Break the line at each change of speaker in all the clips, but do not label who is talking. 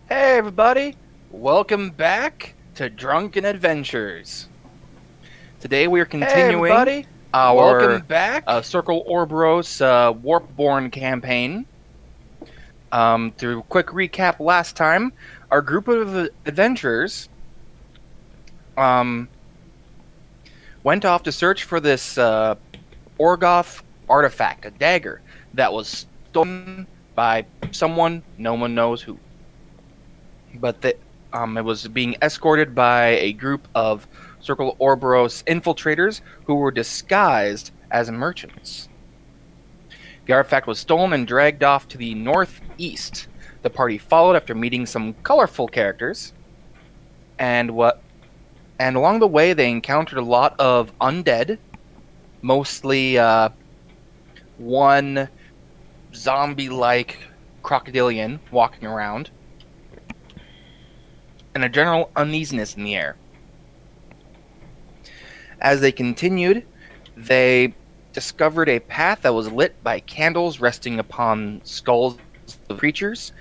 Hey everybody, welcome back to Drunken Adventures. Today we are continuing our Circle Orboros worpborn campaign. To quick recap, last time our group of adventurers went off to search for this Orgoth artifact, a dagger that was stolen by someone, no one knows who. But it was being escorted by a group of Circle Orboros infiltrators who were disguised as merchants. The artifact was stolen and dragged off to the northeast. The party followed after meeting some colorful characters, and along the way they encountered a lot of undead, mostly one zombie-like crocodilian walking around, and a general uneasiness in the air. As they continued, they discovered a path that was lit by candles resting upon skulls of creatures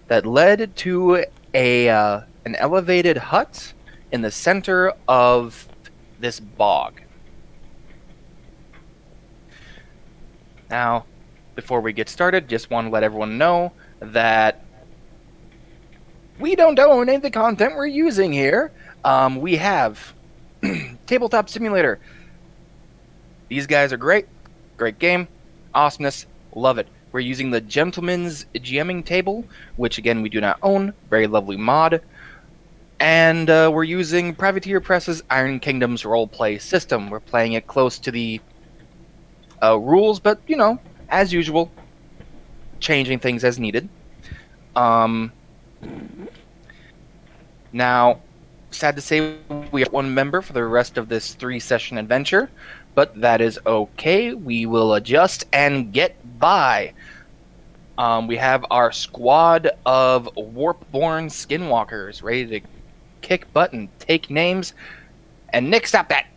that led to an elevated hut in the center of this bog. Now, before we get started, just want to let everyone know that we don't own any of the content we're using here. We have Tabletop Simulator. These guys are great. Great game. Awesomeness. Love it. We're using the Gentleman's GMing table, which again we do not own. Very lovely mod. And we're using Privateer Press's Iron Kingdom's roleplay system. We're playing it close to the rules, but, you know, as usual, changing things as needed. Now, sad to say we have one member for the rest of this 3-session adventure, but that is okay. We will adjust and get by. We have our squad of worpborn skinwalkers ready to kick butt and take names. And Nick, stop that!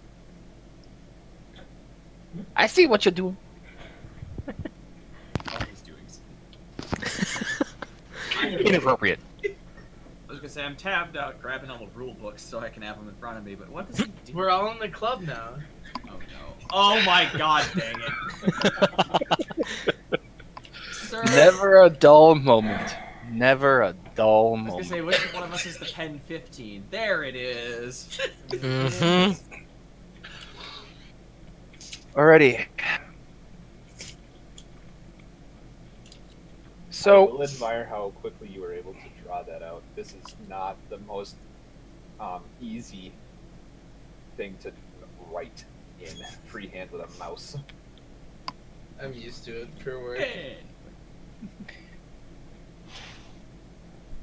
I see what you do.
He's doing
Inappropriate.
I was gonna say I'm tabbed out grabbing all the rule books so I can have them in front of me, but what does he do?
We're all in the club now.
Oh no! Oh my god! Dang it! Sir,
Never a dull moment. Never a dull
I was gonna
moment.
say which one of us is the pen 15? There it is.
Alrighty.
I
So,
will admire how quickly you were able to draw that out. This is not the most easy thing to write in freehand with a mouse.
I'm used to it for work.
Hey.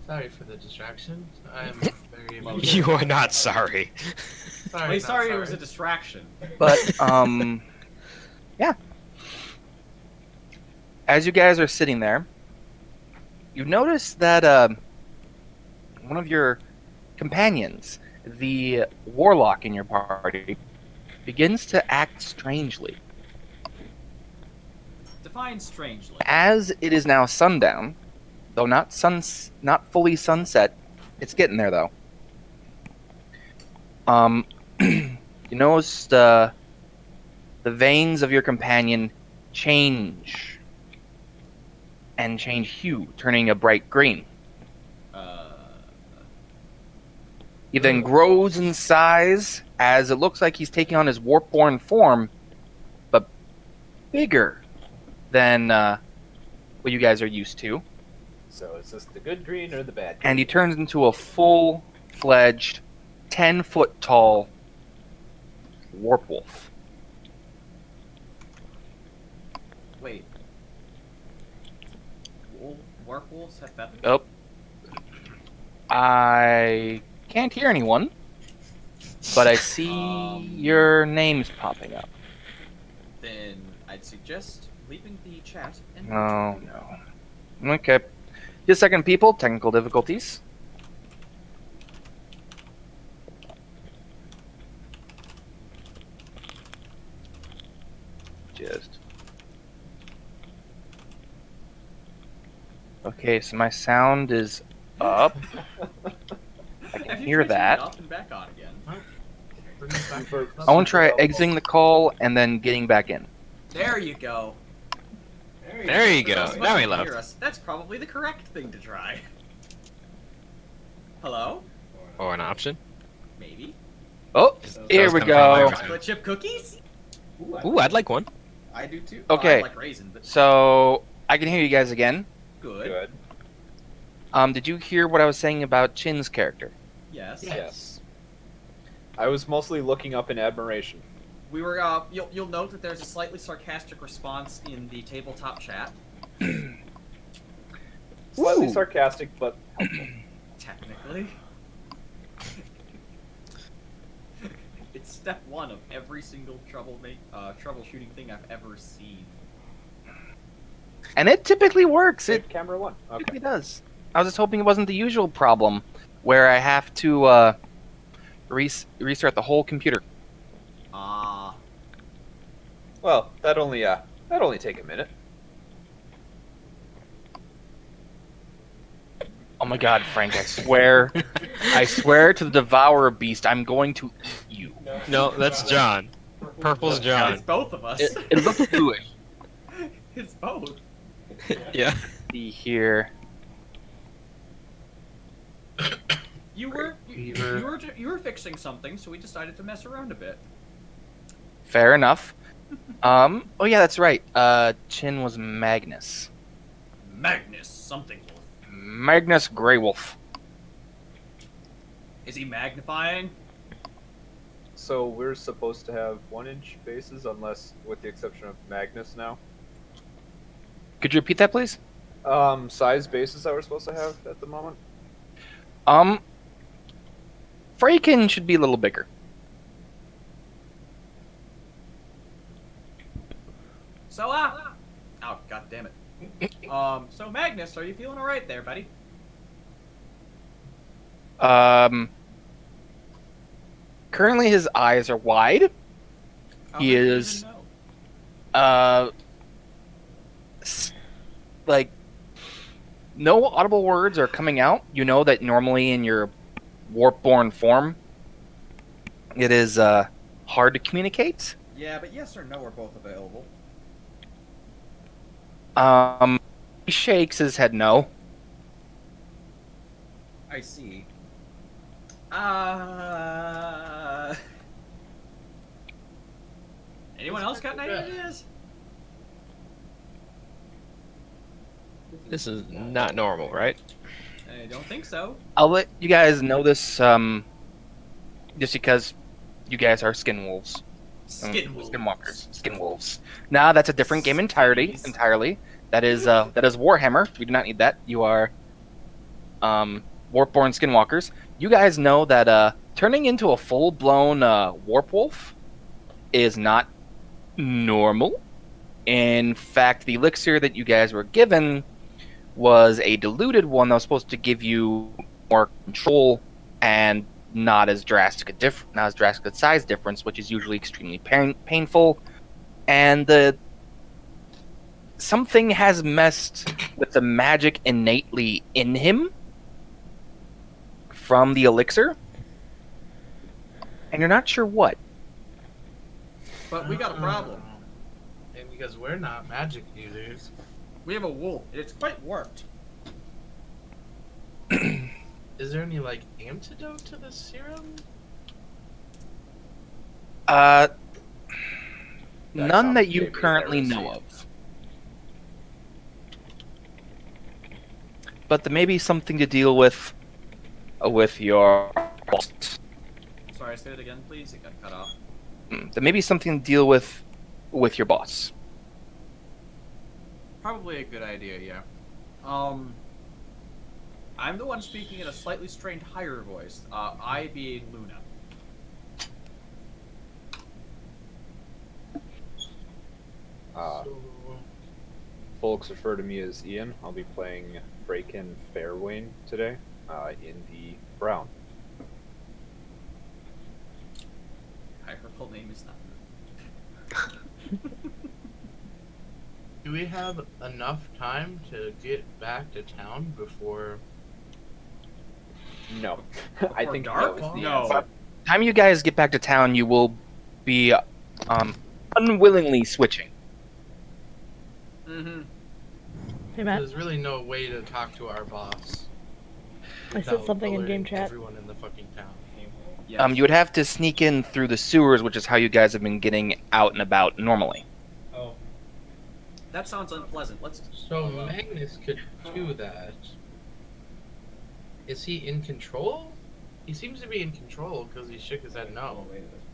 Sorry for the distraction. I'm very
You are not sorry.
Well, he's sorry it was a distraction.
but, yeah. As you guys are sitting there, you notice that one of your companions, the warlock in your party, begins to act strangely.
Define strangely.
As it is now sundown, though not fully sunset, it's getting there though. You notice the veins of your companion change and change hue, turning a bright green. He then grows in size as it looks like he's taking on his worpborn form, but bigger than what you guys are used to.
So is this the good green or the bad green?
And he turns into a full-fledged, 10-foot tall warp wolf.
Wait. Werewolves have feathers?
Oh. I can't hear anyone, but I see your names popping up.
Then I'd suggest leaving the chat and
No. Okay. Just a second, people. Technical difficulties. Just. Okay, so my sound is up. I
Have
can
you
hear
tried turning
that.
it off and back on again?
Bring us back to the club.
I want to try exiting the call and then getting back in.
There you go.
There you
For those
go.
of us
Now
who
he
can
left.
hear us, that's probably the correct thing to try. Hello?
Or an option.
Maybe.
Oh, here
Those
we
come from my
go.
mind.
Chocolate chip cookies?
Ooh, I'd like one.
I do too.
Okay.
I like raisin, but
So I can hear you guys again.
good.
Good.
Did you hear what I was saying about Chin's character?
Yes.
Yes. I was mostly looking up in admiration.
We were. You'll note that there's a slightly sarcastic response in the tabletop chat.
Slightly
Ooh.
sarcastic, but helpful.
Technically. It's step one of every single troubleshooting thing I've ever seen.
And it typically works. It
Save camera one. Okay.
typically does. I was just hoping it wasn't the usual problem where I have to restart the whole computer.
Ah.
Well, that only take a minute.
Oh my god, Frank, I swear. I swear to the Devourer Beast, I'm going to eat you.
No, that's John. Purple's
It's
John.
both of us.
It looks bluish.
It's both.
Yeah.
See here.
You were fixing something, so we decided to mess around a bit.
Fair enough. Oh yeah, that's right. Chin was Magnus.
Magnus something wolf.
Magnus Greywolf.
Is he magnifying?
So we're supposed to have 1-inch bases, unless, with the exception of Magnus now.
Could you repeat that, please?
Size bases that we're supposed to have at the moment.
Freykin should be a little bigger.
So oh god damn it. So Magnus, are you feeling alright there, buddy?
Currently his eyes are wide.
How
He
did you
is-
even know?
Like, no audible words are coming out. You know that normally in your worpborn form, it is hard to communicate.
Yeah, but yes or no are both available.
He shakes his head no.
I see. Anyone else got any ideas?
This is not normal, right?
I don't think so.
I'll let you guys know this, just because you guys are skin wolves. Skinwalkers. Skin wolves. Nah, that's a different game
Skins.
entirely. That is Warhammer. We do not need that. You are warpborn skinwalkers. You guys know that turning into a full-blown warp wolf is not normal. In fact, the elixir that you guys were given was a diluted one that was supposed to give you more control and not as drastic a size difference, which is usually extremely painful. And something has messed with the magic innately in him from the elixir, and you're not sure what.
But we got a problem.
And because we're not magic users.
We have a wolf, and it's quite warped.
Is there any like antidote to the serum?
None that you
complicated
currently
heresy.
know of. But there may be something to deal with your boss.
Sorry, say it again, please. It got cut off.
There may be something to deal with your boss.
Probably a good idea, yeah. I'm the one speaking in a slightly strained higher voice. I being Luna.
So,
Folks refer to me as Ian. I'll be playing Freykin Fairwain today in the Brown.
Her full name is not.
do we have enough time to get back to town before
No. I
Before
think
dark?
no is the
No.
answer.
Time you guys get back to town, you will be unwillingly switching.
Mm-hmm.
Hey Matt,
There's really no way to talk to our boss.
I said
without
something in
alerting
game chat.
Everyone in the fucking town.
Yes.
You would have to sneak in through the sewers, which is how you guys have been getting out and about normally.
That sounds unpleasant. Let's.
So Magnus could do that. Is he in control? He seems to be in control because he shook his head no.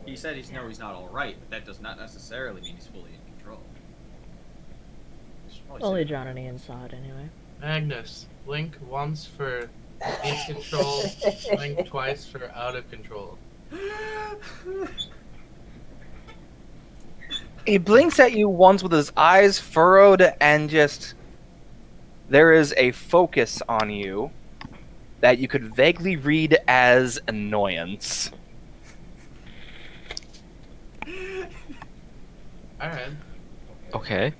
He said he's not all right, but that does not necessarily mean he's fully in control. Should probably
Only
say-
John and Ian saw it anyway.
Magnus, blink once for in control, blink twice for out of control.
He blinks at you once with his eyes furrowed, and just there is a focus on you that you could vaguely read as annoyance.
Alright,
Okay.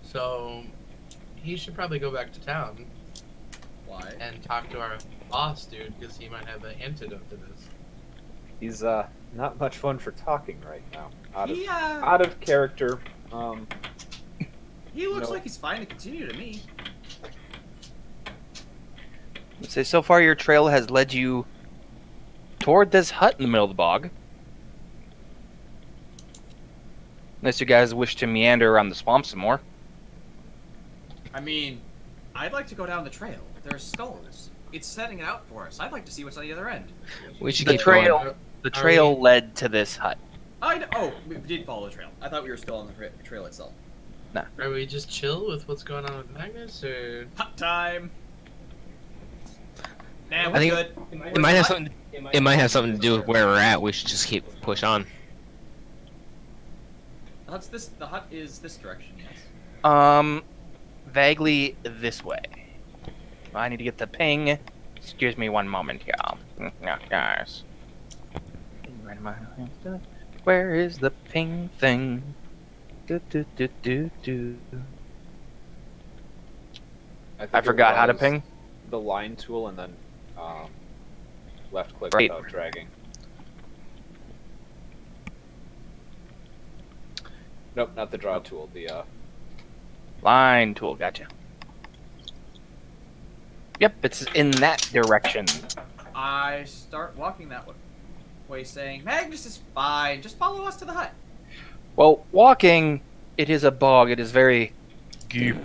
so he should probably go back to town
Why?
and talk to our boss dude because he might have the antidote to this.
He's not much fun for talking right now.
He
Out of character.
he looks
No.
like he's fine to continue to me.
So far your trail has led you toward this hut in the middle of the bog. Unless you guys wish to meander around the swamp some more.
I mean, I'd like to go down the trail. There's skulls. It's setting it out for us. I'd like to see what's on the other end.
We should
The
keep
trail-
going.
The trail led to this hut.
Oh, we did follow the trail. I thought we were still on the trail itself.
Are we just chill with what's going on with Magnus, or
Hut time. Nah,
I
we're
think
good.
It might have something. It might have something to do with where we're at. We should just keep push on.
The hut is this direction, yes.
Vaguely this way. I need to get the ping. Excuse me one moment here. Guys. Where is the ping thing? Do, do, do, do, do.
think
I
it
forgot how to
was
ping.
The line tool and then left click
Right.
without dragging. Nope, not the draw tool. The
Line tool, gotcha. Yep, it's in that direction.
I start walking that way, saying, Magnus is fine. Just follow us to the hut.
Well, walking, it is a bog. It is very deep.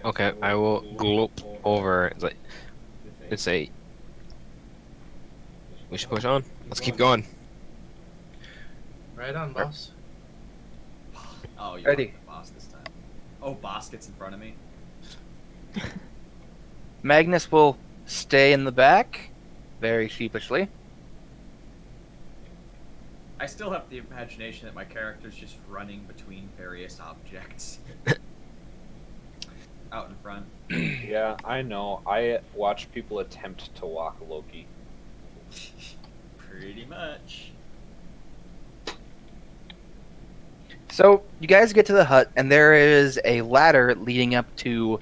Okay, I will gloop over. It's say. We should push on. Let's keep going.
right on, boss?
Oh, you're
Ready.
the boss this time. Oh, boss gets in front of me.
Magnus will stay in the back, very sheepishly.
I still have the imagination that my character's just running between various objects. Out in front.
yeah, I know. I watch people attempt to walk Loki.
Pretty much.
So, you guys get to the hut, and there is a ladder leading up to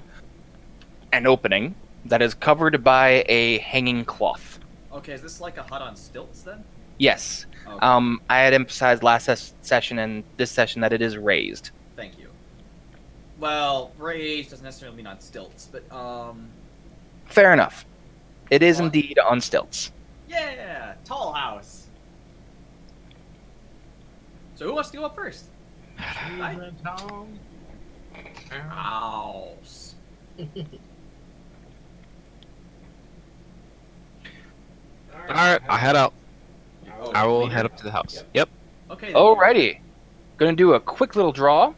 an opening that is covered by a hanging cloth.
Okay, is this like a hut on stilts then?
Yes.
Okay,
I had emphasized last session and this session that it is raised.
thank you. Well, raised doesn't necessarily mean on stilts, but
Fair enough. It is
Well-
indeed on stilts.
yeah, tall house. So who wants to go up first? House.
All right, I'll head out.
Oh,
I will
me?
head up to the house. Yep.
Okay. then.
Alrighty. Gonna do a quick little draw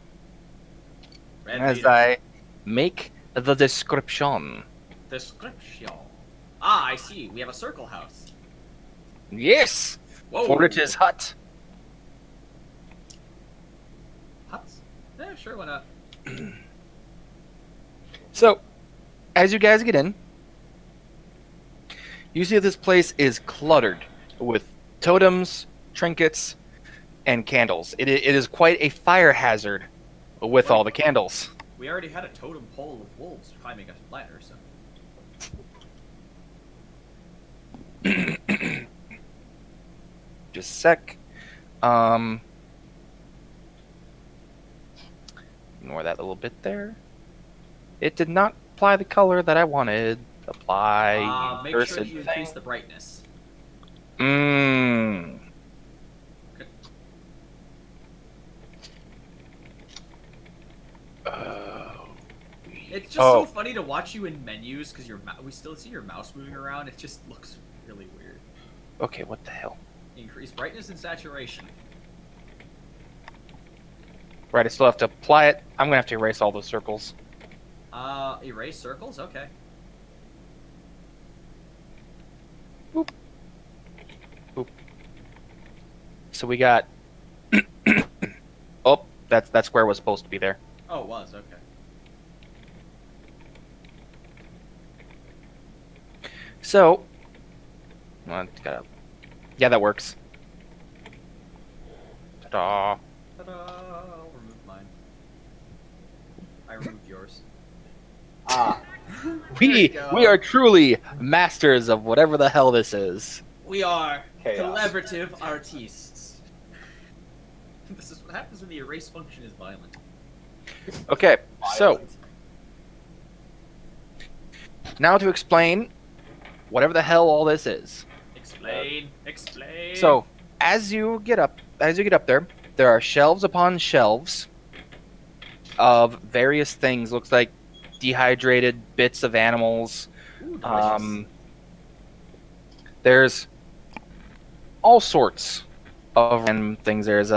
Red
as
leader.
I make the description.
Description. Ah, I see. We have a circle house.
Yes!
Whoa.
For it is hut.
Huts? Yeah, sure, why not?
So, as you guys get in, you see this place is cluttered with totems, trinkets, and candles. It is quite a fire hazard with all the candles.
We already had a totem pole with wolves climbing a ladder, so.
Just a sec. Ignore that little bit there. It did not apply the color that I wanted. Apply
Make sure
cursed
that you increase
thing.
the brightness.
Mmm.
It's just
Oh.
so funny to watch you in menus because we still see your mouse moving around. It just looks really weird.
Okay, what the hell?
Increase brightness and saturation.
Right, I still have to apply it. I'm gonna have to erase all those circles.
Erase circles? Okay.
Boop. Boop. So we got. Oh, that square was supposed to be there.
Oh, it was, okay.
So, yeah, that works. Ta-da!
Ta-da! I'll remove mine. I removed yours.
Ah,
We
go.
we are truly masters of whatever the hell this is.
We are
Chaos.
collaborative artists. This is what happens when the erase function is violent.
Okay, so
violent.
now to explain whatever the hell all this is.
Explain. Explain.
So, as you get up there, there are shelves upon shelves of various things. Looks like dehydrated bits of animals.
Ooh, delicious.
There's all sorts of random things. There's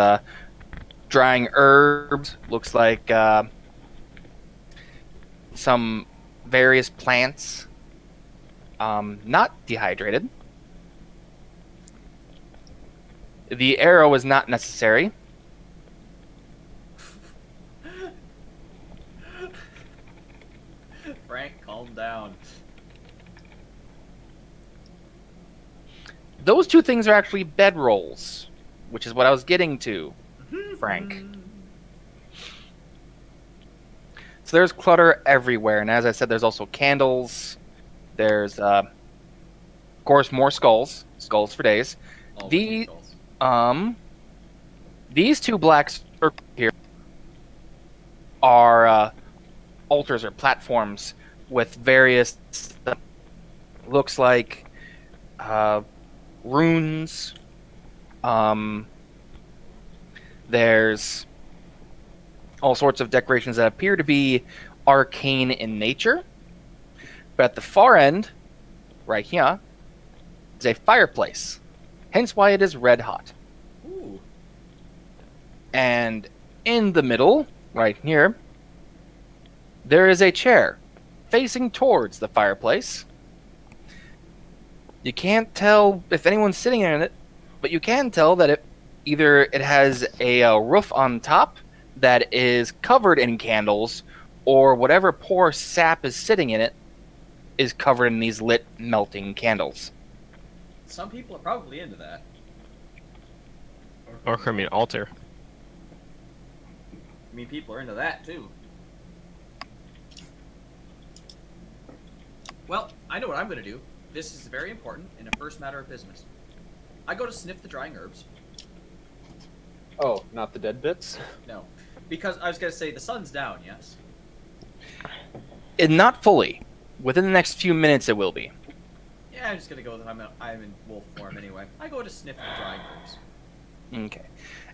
drying herbs. Looks like some various plants. Not dehydrated. The arrow is not necessary.
Frank, calm down.
Those two things are actually bedrolls, which is what I was getting to, Frank. So there's clutter everywhere, and as I said, there's also candles. There's, of course, more skulls. Skulls for days.
Oh,
The-
skulls.
These two black circles here are altars or platforms with various, looks like, runes. There's all sorts of decorations that appear to be arcane in nature. But at the far end, right here, is a fireplace. Hence why it is red hot.
Ooh.
And in the middle, right here, there is a chair facing towards the fireplace. You can't tell if anyone's sitting in it, but you can tell that it has a roof on top that is covered in candles, or whatever poor sap is sitting in it is covered in these lit, melting candles.
Some people are probably into that.
Or I mean, altar.
I mean, people are into that too. Well, I know what I'm gonna do. This is very important and a first matter of business. I go to sniff the drying herbs.
Oh, not the dead bits?
No, because I was gonna say the sun's down. Yes.
And not fully. Within the next few minutes, it will be.
Yeah, I'm just gonna go with I'm in wolf form anyway. I go to sniff the drying herbs.
Okay.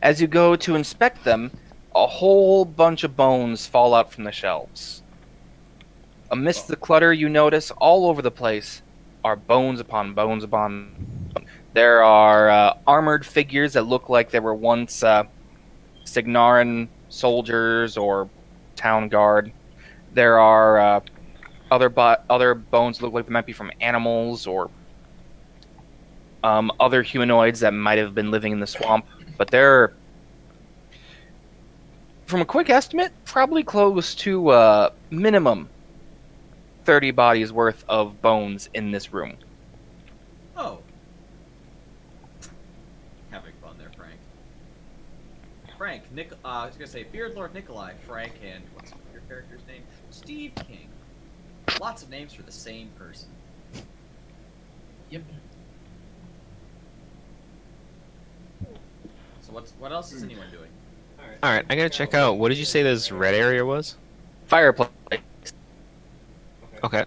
As you go to inspect them, a whole bunch of bones fall out from the shelves. Amidst the clutter, you notice all over the place are bones upon bones upon. There are armored figures that look like they were once Signarin soldiers or town guard. There are other bones that look like they might be from animals or other humanoids that might have been living in the swamp. But they're, from a quick estimate, probably close to minimum 30 bodies worth of bones in this room.
Oh. Having fun there, Frank. Frank, I was gonna say Beard Lord Nikolai, Frank, and what's your character's name? Steve King. Lots of names for the same person.
Yep.
So what else is anyone doing?
All right, I gotta check out. What did you say this red area was?
Fireplace.
Okay.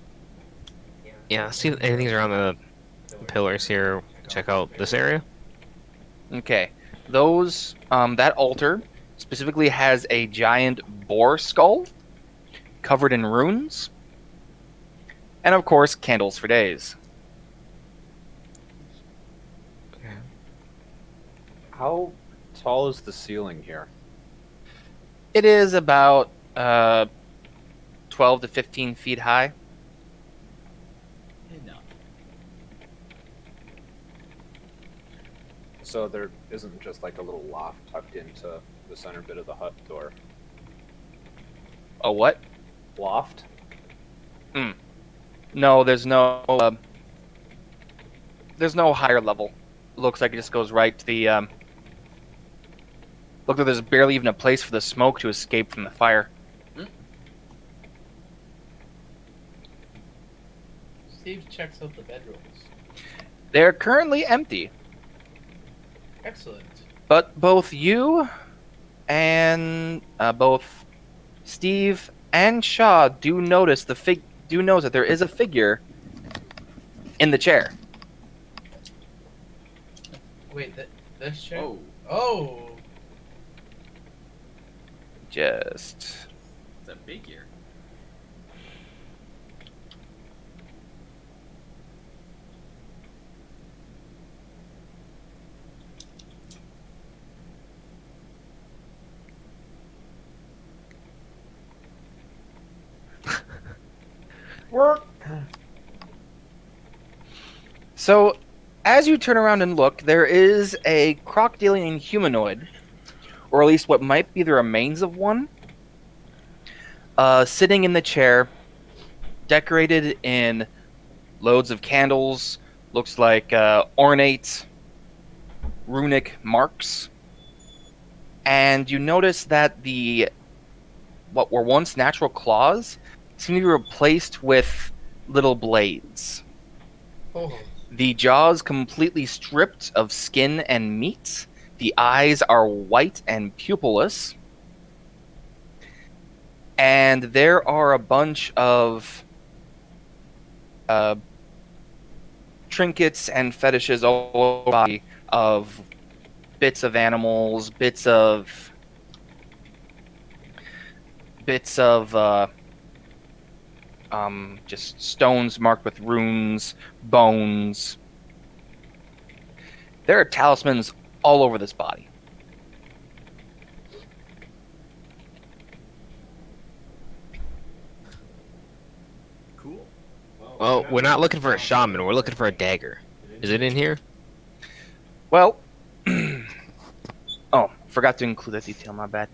Yeah, see if anything's around the pillars here. Check out this area.
Okay. Those that altar specifically has a giant boar skull covered in runes. And of course, candles for days.
How tall is the ceiling here?
It is about 12 to 15 feet high.
Enough.
So there isn't just like a little loft tucked into the center bit of the hut door.
A what?
Loft?
No, there's no higher level. Looks like it just goes right to the look like there's barely even a place for the smoke to escape from the fire.
Steve checks out the bedrooms.
They're currently empty,
Excellent.
but both you and both Steve and Shaw do notice that there is a figure in the chair.
Wait, this chair?
Oh,
Oh!
Just
it's a figure.
Work!
so, as you turn around and look, there is a crocodilian humanoid, or at least what might be the remains of one, sitting in the chair, decorated in loads of candles, looks like ornate runic marks. And you notice that what were once natural claws seem to be replaced with little blades.
Oh.
The jaws completely stripped of skin and meat. The eyes are white and pupilless. And there are a bunch of trinkets and fetishes all over the body of bits of animals, bits of just stones marked with runes, bones. There are talismans all over this body.
Cool.
Well, we're not looking for a shaman. We're looking for a dagger. Is it in here?
Well, oh, forgot to include that detail, my bad.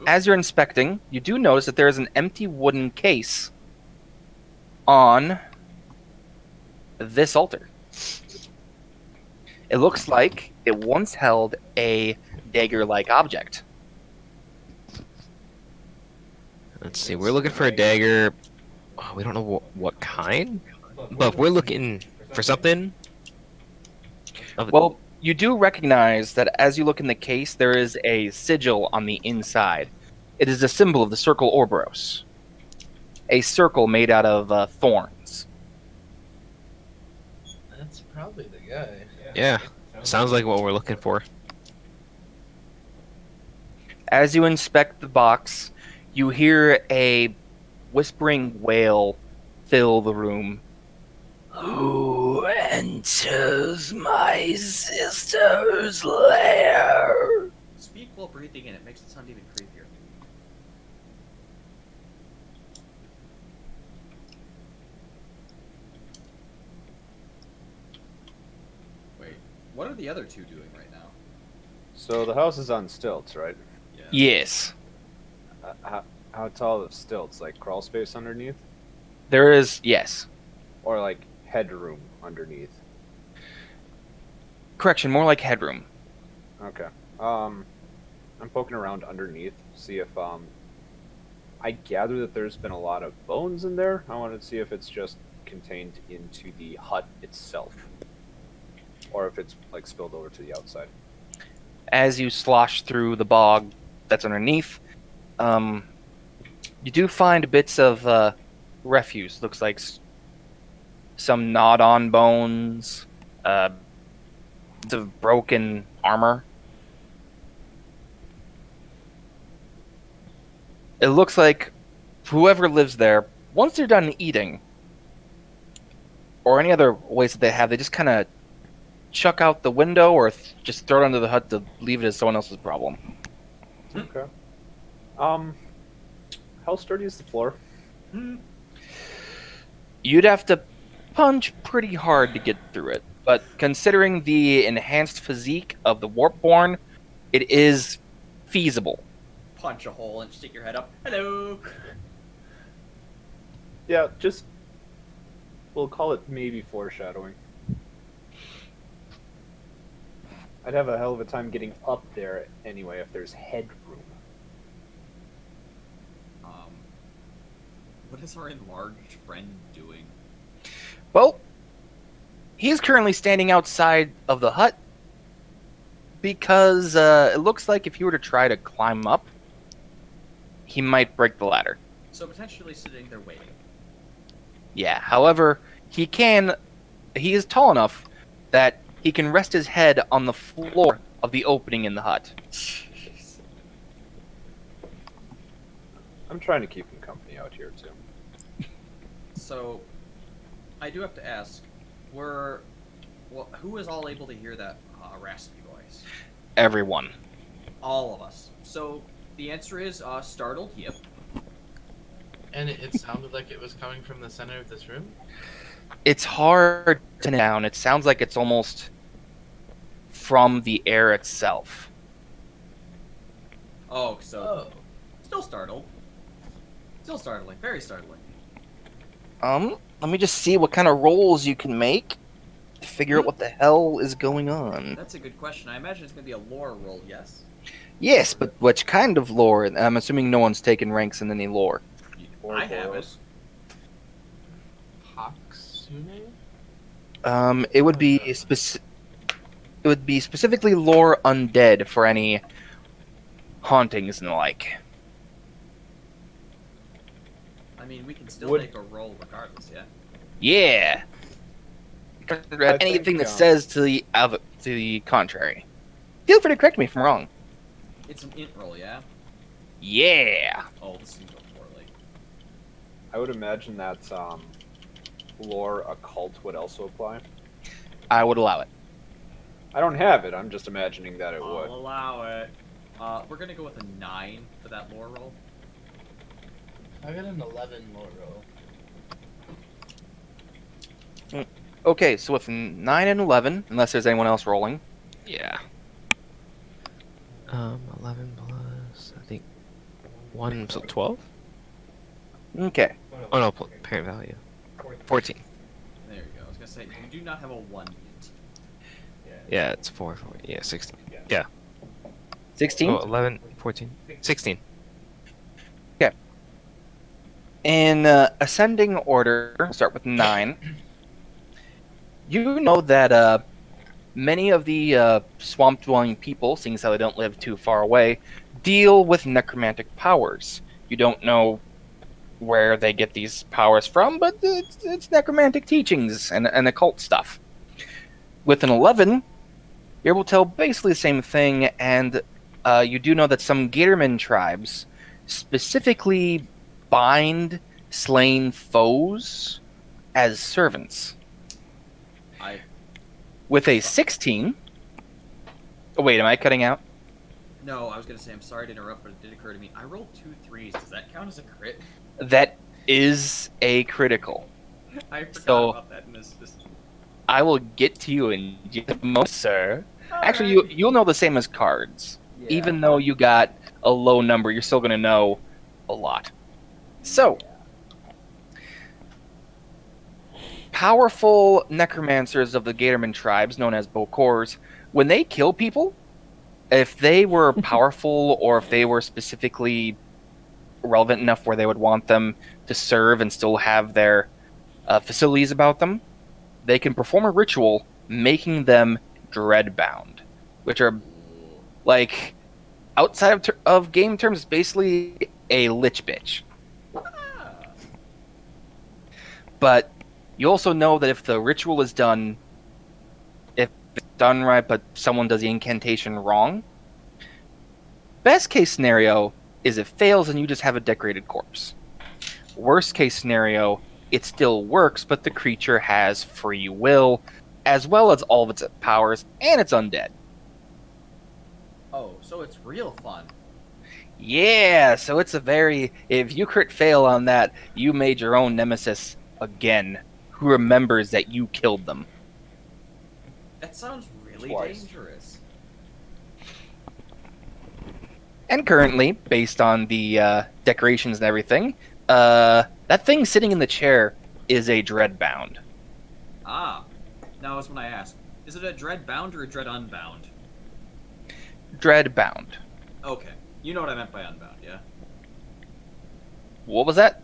As you're inspecting, you do notice that there is an empty wooden case on this altar. It looks like it once held a dagger-like object.
Let's see. We're looking for a dagger. Oh, we don't know what kind, but we're looking for something.
Well, you do recognize that as you look in the case, there is a sigil on the inside. It is a symbol of the Circle Orboros. A circle made out of thorns.
That's probably the guy.
Yeah, sounds like what we're looking for.
As you inspect the box, you hear a whispering wail fill the room. Who enters my sister's lair?
Speak while breathing, and it makes it sound even creepier. Wait, what are the other two doing right now?
So the house is on stilts, right?
Yeah.
Yes.
How tall are the stilts? Like crawl space underneath?
There is, yes.
Or like headroom underneath?
Correction, more like headroom.
Okay. I'm poking around underneath, see if I gather that there's been a lot of bones in there. I wanted to see if it's just contained into the hut itself, or if it's like spilled over to the outside.
As you slosh through the bog that's underneath, you do find bits of refuse. Looks like some gnawed-on bones, bits of broken armor. It looks like whoever lives there, once they're done eating, or any other waste that they have, they just kind of chuck out the window or just throw it under the hut to leave it as someone else's problem.
Okay. How sturdy is the floor?
You'd have to punch pretty hard to get through it, but considering the enhanced physique of the worpborn, it is feasible.
Punch a hole and stick your head up. Hello.
Yeah, just we'll call it maybe foreshadowing. I'd have a hell of a time getting up there anyway if there's headroom.
What is our enlarged friend doing?
Well, he's currently standing outside of the hut because it looks like if he were to try to climb up, he might break the ladder.
So potentially sitting there waiting.
Yeah, however, he is tall enough that he can rest his head on the floor of the opening in the hut.
I'm trying to keep him company out here too.
So, I do have to ask, who is all able to hear that raspy voice?
Everyone.
All of us. So, the answer is startled, yep.
And it sounded like it was coming from the center of this room?
It's hard to nail down. It sounds like it's almost from the air itself.
Oh, so
Oh.
still startled. Still startling. Very startling.
Let me just see what kind of rolls you can make to figure out what the hell is going on.
That's a good question. I imagine it's going to be a lore roll, yes?
Yes, but which kind of lore? I'm assuming no one's taken ranks in any lore.
I haven't.
Haksune?
It would be specifically lore undead for any hauntings and the like.
I mean, we can still
Would-
make a roll regardless, yeah?
Yeah. Anything
think,
that says to the contrary. Feel free to correct me if I'm wrong.
It's an int roll, yeah?
Yeah.
Oh, this is going to go poorly.
I would imagine that lore occult would also apply.
I would allow it.
I don't have it. I'm just imagining that it
I'll
would.
allow it. We're going to go with a 9 for that lore roll.
I got an 11 lore roll.
Okay, so with 9 and 11, unless there's anyone else rolling.
Yeah. 11 plus, I think, 1, so 12?
Okay.
Oh no, parent value. 14.
There you go. I was going to say, you do not have a 1 int.
Yeah, it's 4, yeah, 16.
16?
Oh, 11, 14, 16.
In ascending order, we'll start with 9. You know that many of the swamp-dwelling people, seeing as how they don't live too far away, deal with necromantic powers. You don't know where they get these powers from, but it's necromantic teachings and occult stuff. With an 11, you're able to tell basically the same thing, and you do know that some Gatorman tribes specifically bind slain foes as servants. With a 16... Oh, wait, am I cutting out?
No, I was going to say, I'm sorry to interrupt, but it did occur to me. I rolled 2 3s. Does that count as a crit?
That is a critical.
I forgot
So-
about that in this.
I will get to you in just a moment, sir. Actually, you'll know the same as cards.
Yeah.
Even though you got a low number, you're still going to know a lot. So, powerful necromancers of the Gatorman tribes, known as Bokors, when they kill people, if they were powerful or if they were specifically relevant enough where they would want them to serve and still have their facilities about them, they can perform a ritual making them dreadbound, which are like outside of game terms, basically a lich bitch.
Ah.
But you also know that if the ritual is done, if it's done right, but someone does the incantation wrong, best case scenario is it fails and you just have a decorated corpse. Worst case scenario, it still works, but the creature has free will, as well as all of its powers, and it's undead.
Oh, so it's real fun.
Yeah, so it's a very... If you crit fail on that, you made your own nemesis again, who remembers that you killed them.
That sounds really
Twice.
dangerous.
And currently, based on the decorations and everything, that thing sitting in the chair is a dreadbound.
Ah. Now is when I ask, is it a dread bound or a dread unbound?
Dreadbound.
Okay. You know what I meant by unbound, yeah?
What was that?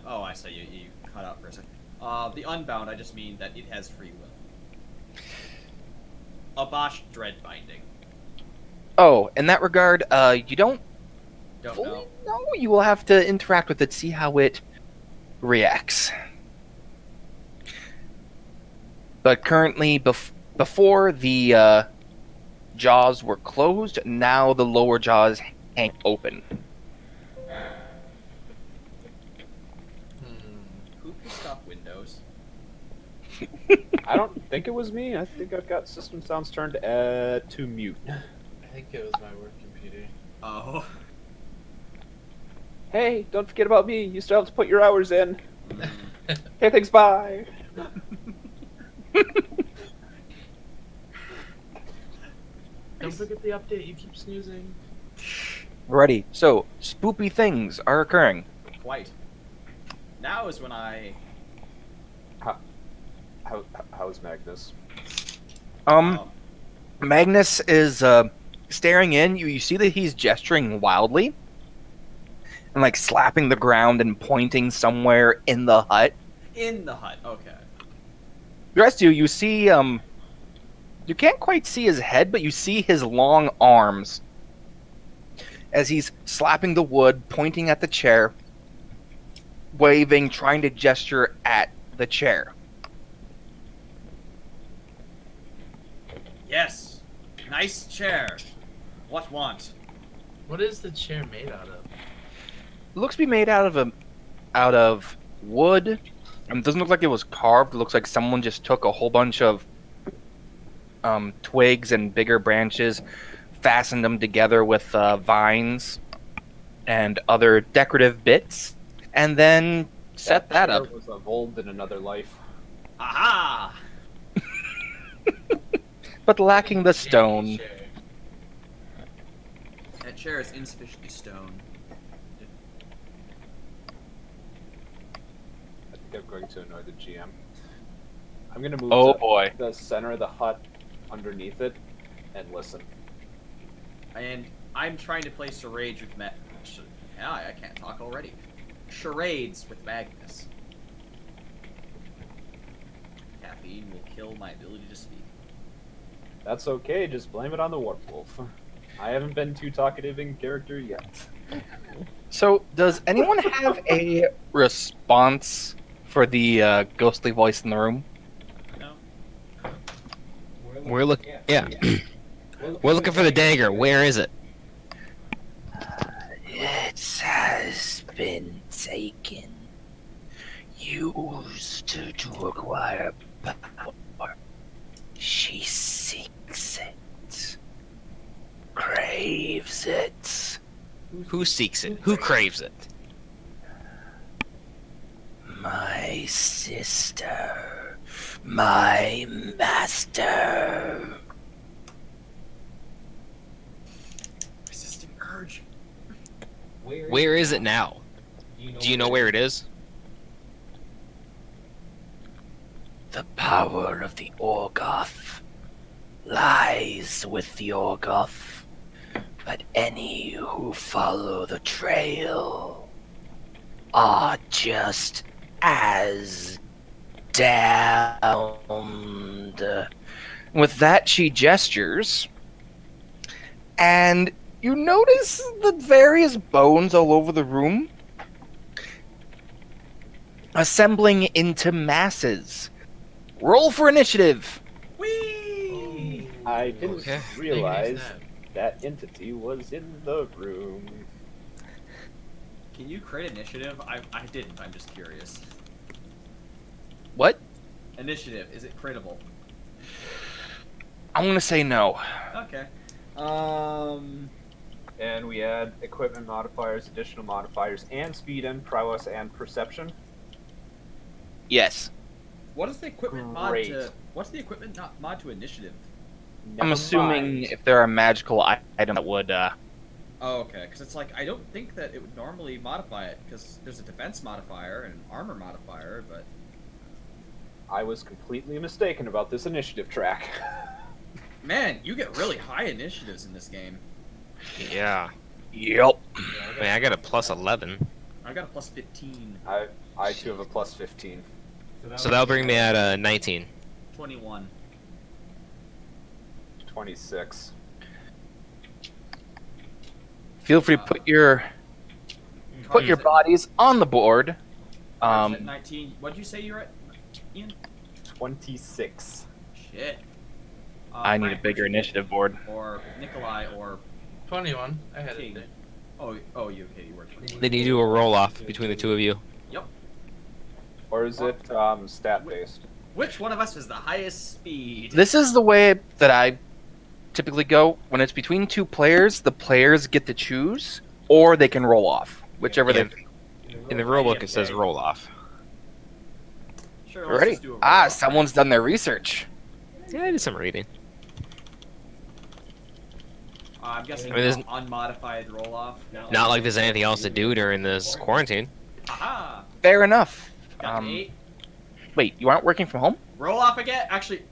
Oh, I say you cut out for a second. The unbound, I just mean that it has free will. Abosh dread binding.
Oh, in that regard, you don't
Don't
fully
know.
know. You will have to interact with it, see how it reacts. But currently, before the jaws were closed, now the lower jaws hang open.
Who pissed off Windows?
I don't think it was me. I think I've got system sounds turned to mute.
I think it was my work computer.
Oh.
Hey, don't forget about me. You still have to put your hours in. Okay, thanks, bye.
Don't forget the update. You keep snoozing.
Ready. So, spoopy things are occurring.
Quite. Now is when I...
How's Magnus?
Magnus is staring in. You see that he's gesturing wildly and like slapping the ground and pointing somewhere in the hut.
in the hut. Okay.
The rest of you see you can't quite see his head, but you see his long arms as he's slapping the wood, pointing at the chair, waving, trying to gesture at the chair.
Yes. Nice chair. What want?
What is the chair made out of?
It looks to be made out of wood. It doesn't look like it was carved. It looks like someone just took a whole bunch of twigs and bigger branches, fastened them together with vines and other decorative bits, and then set that up.
Was evolved in another life.
Aha!
But lacking the stone.
Chair.
That chair is insufficiently stone.
I think I'm going to annoy the GM. I'm going to move
Oh
to
boy.
the center of the hut underneath it and listen.
And I'm trying to play charades with I can't talk already. Charades with Magnus. Caffeine will kill my ability to speak.
That's okay, just blame it on the Warp Wolf. I haven't been too talkative in character yet.
So, does anyone have a response for the ghostly voice in the room?
No?
We're looking. Yeah. We're looking for the dagger. Where is it?
It has been taken. Used to acquire power. She seeks it. Craves it.
Who seeks it? Who craves it?
My sister. My master.
Resisting urge.
Where is it now? Do you know where it is?
The power of the Orgoth lies with the Orgoth. But any who follow the trail are just as damned. With that, she gestures, and you notice the various bones all over the room assembling into masses. Roll for initiative.
Whee!
I didn't
Okay.
realize
Thing
that entity was in the room.
Can you create initiative? I didn't. I'm just curious.
What?
Initiative, is it critable?
I'm gonna say no.
Okay.
And we add equipment modifiers, additional modifiers, and speed and prowess and perception.
Yes.
What is the equipment mod
Great.
to? What's the equipment mod to initiative?
I'm
Never
assuming
mind.
if there are magical items that would,
Oh, okay. Because it's like I don't think that it would normally modify it because there's a defense modifier and an armor modifier, but
I was completely mistaken about this initiative track.
man, you get really high initiatives in this game.
Yeah.
Yep.
I mean, I got a plus 11.
I got a plus 15,
I too have a plus 15.
So that'll bring me at 19.
21.
26.
Feel free to put your bodies on the board.
At 19. What'd you say you're at, Ian?
26.
Shit.
I need a
Frank,
bigger
what'd you
initiative board.
get? Or Nikolai or
21. I had
King.
it.
Oh, you okay? You were 21.
Then you do a roll off between the two of you.
Yep.
Or is it stat based?
Which one of us has the highest speed?
This is the way that I typically go. When it's between two players, the players get to choose, or they can roll off, whichever
Yeah.
they.
In the rulebook, it says roll off.
Sure, let's
Ready?
just do a roll
Ah,
off.
someone's done their research.
Yeah, I did some reading.
I'm guessing
I mean, there's-
unmodified roll off.
Not like there's anything else to do during this quarantine.
Aha!
Fair enough.
Got an 8.
Wait, you aren't working from home?
Roll off again. Actually,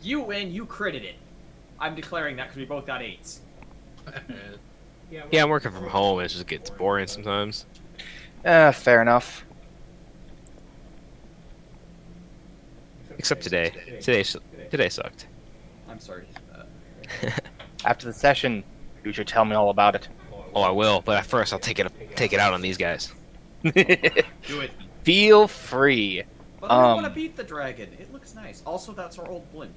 you win. You critted it. I'm declaring that because we both got 8s.
Yeah, I'm working from home. It just gets boring sometimes.
Fair enough.
Except today. Today sucked.
I'm sorry.
After the session, you should tell me all about it.
Oh, I will. But at first, I'll take it out on these guys.
Do it.
Feel free.
But I want to beat the dragon. It looks nice. Also, that's our old blimp.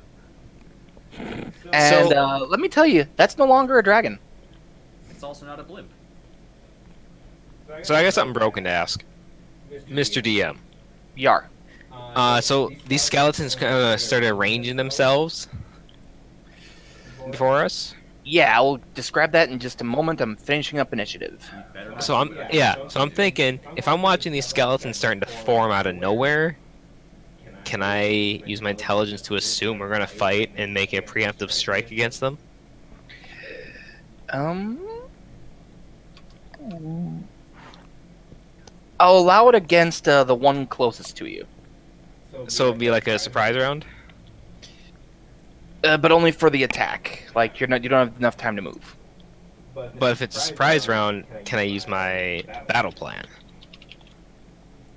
And let me tell you, that's no longer a dragon.
It's also not a blimp.
So I got something broken to ask, Mr. DM.
Yar.
So these skeletons kind of started arranging themselves before us.
Yeah, I'll describe that in just a moment. I'm finishing up initiative.
You better not
So I'm thinking if I'm watching these skeletons starting to form out of nowhere, can I use my intelligence to assume we're gonna fight and make a preemptive strike against them?
I'll allow it against the one closest to you,
So it'd be like a surprise round.
but only for the attack. Like you don't have enough time to move.
But if it's a surprise round, can I use my battle plan?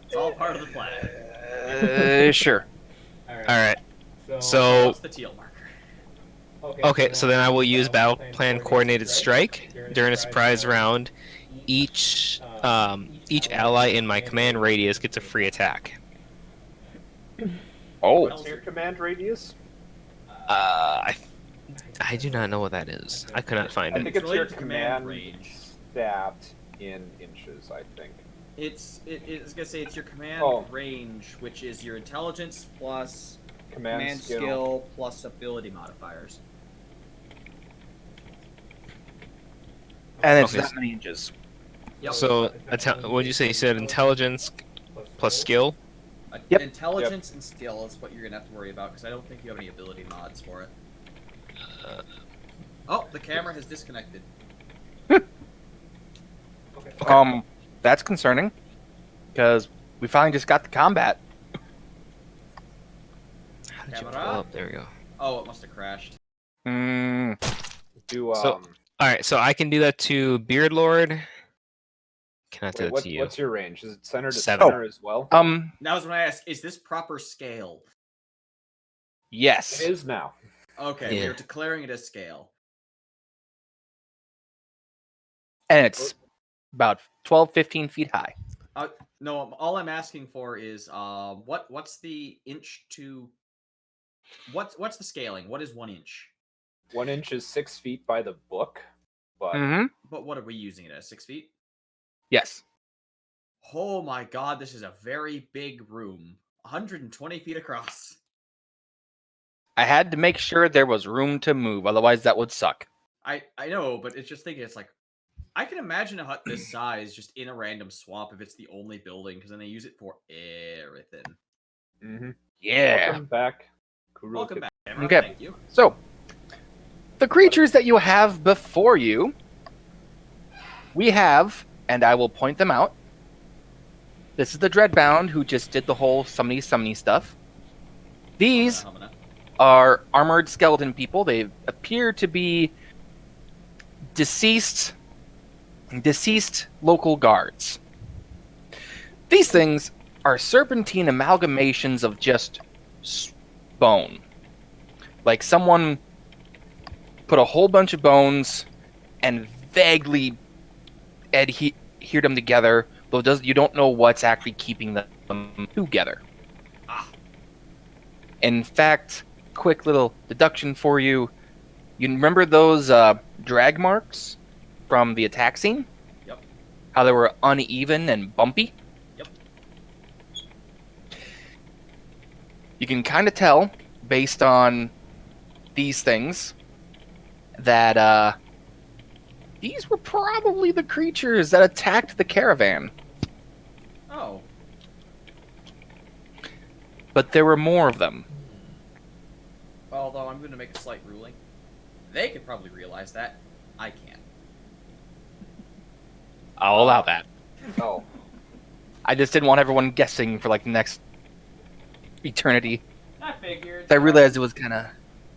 It's all part of the plan.
Sure.
All right. So
What's the teal marker?
okay, so then I will use battle plan coordinated strike during a surprise round. Each ally in my command radius gets a free attack.
Oh,
What's your command radius?
I do not know what that is. I could not find
I
it.
think it's your
related to command
command
range.
stat in inches, I think.
It's gonna say it's your command
Oh.
range, which is your intelligence plus
Command,
skill plus ability modifiers.
and it's
Okay.
that many inches.
Yep.
So, what did you say? You said intelligence plus skill?
Yep.
Intelligence and skill is what you're gonna have to worry about because I don't think you have any ability mods for it. Oh, the camera has disconnected.
That's concerning, because we finally just got the combat.
How did you
Camera?
pull up? There we go.
Oh, it must have crashed.
Hmm.
Do
So- All right, so I can do that to Beard Lord. Can I do
Wait,
that to you?
what's your range? Is it center to
7.
center as well?
That was when I asked, is this proper scale?
Yes.
It is now.
Okay, we
Yeah.
are declaring it as scale.
And it's about 12, 15 feet high.
No, all I'm asking for is what's the inch to what's the scaling? What is 1 inch?
1 inch is 6 feet by the book, but
Mm-hmm.
But what are we using it as? 6 feet?
Yes.
Oh my god, this is a very big room. 120 feet across.
I had to make sure there was room to move, otherwise that would suck.
I know, but it's just thinking, it's like, I can imagine a hut this size just in a random swamp if it's the only building, because then they use it for everything.
mm-hmm.
Yeah.
Welcome back.
Welcome back, Cameron.
Okay.
Thank you.
So, the creatures that you have before you, we have, and I will point them out. This is the Dreadbound, who just did the whole summony stuff. These are armored skeleton people. They appear to be deceased local guards. These things are serpentine amalgamations of just bone. Like someone put a whole bunch of bones and vaguely adhered them together, though you don't know what's actually keeping them together. In fact, quick little deduction for you. You remember those drag marks from the attack scene?
Yep.
How they were uneven and bumpy?
Yep.
You can kind of tell, based on these things, that these were probably the creatures that attacked the caravan.
Oh.
But there were more of them.
Although I'm going to make a slight ruling. They could probably realize that. I can't.
I'll allow that.
Oh,
I just didn't want everyone guessing for like the next eternity.
I figured.
I realized it was kind of...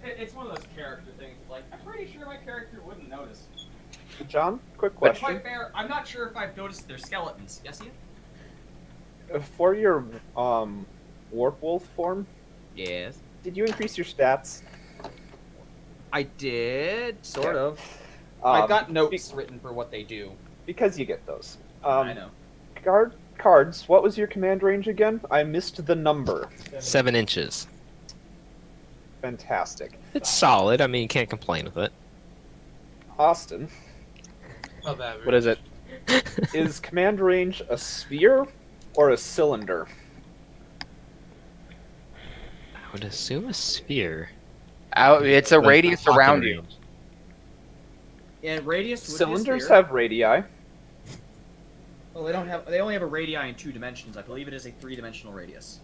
It's one of those character things. Like, I'm pretty sure my character wouldn't notice.
John, quick
To be
question.
quite fair, I'm not sure if I've noticed their skeletons. Yes, Ian?
For your warp wolf form,
Yes.
did you increase your stats?
I did, sort of.
Um,
I've got notes written for what they do.
Because you get those.
I know.
Cards, what was your command range again? I missed the number.
7 inches.
Fantastic.
It's solid. I mean, you can't complain with it.
Austin,
Above average.
What is it?
is command range a sphere or a cylinder?
I would assume a sphere.
It's a radius
Fucking
around you.
range.
Yeah, radius would be a
Cylinders
sphere.
have radii.
Well, they don't have. They only have a radii in 2 dimensions. I believe it is a 3-dimensional radius.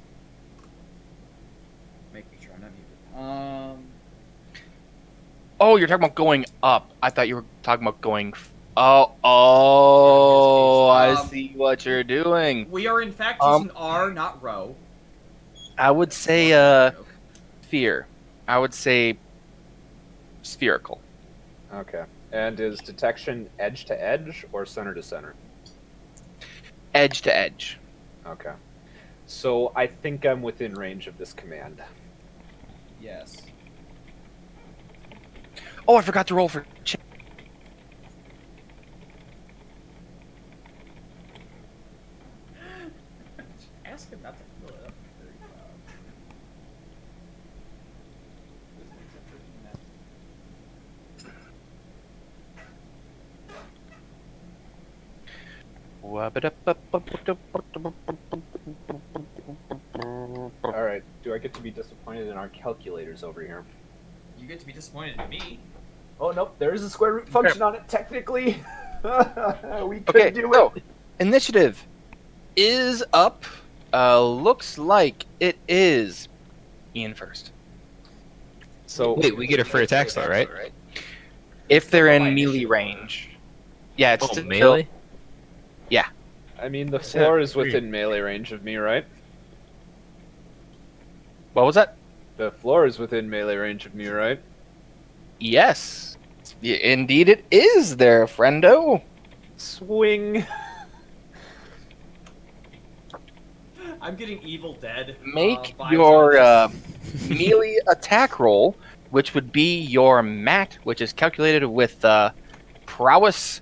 Making sure I'm not muted.
Oh, you're talking about going up. I thought you were talking about going... I see what you're doing.
We are in fact using R, not rho.
I would say, sphere. I would say spherical.
Okay. And is detection edge to edge or center to center?
Edge to edge.
Okay. So I think I'm within range of this command.
Yes.
Oh, I forgot to roll for...
Ask him not to fill it up.
Alright, do I get to be disappointed in our calculators over here?
You get to be disappointed in me.
Oh, nope, there is a square root function on it, technically. We could
Okay,
do
so,
it.
initiative is up. Looks like it is Ian first.
So,
Wait, we get a free attack slot, right?
If they're in melee range. Yeah, it's
Oh,
still...
melee?
I mean, the floor is within melee range of me, right?
What was that?
The floor is within melee range of me, right?
Yes. Indeed, it is there, friendo.
Swing.
I'm getting Evil Dead.
Make
vibes
your
on this.
melee attack roll, which would be your mat, which is calculated with prowess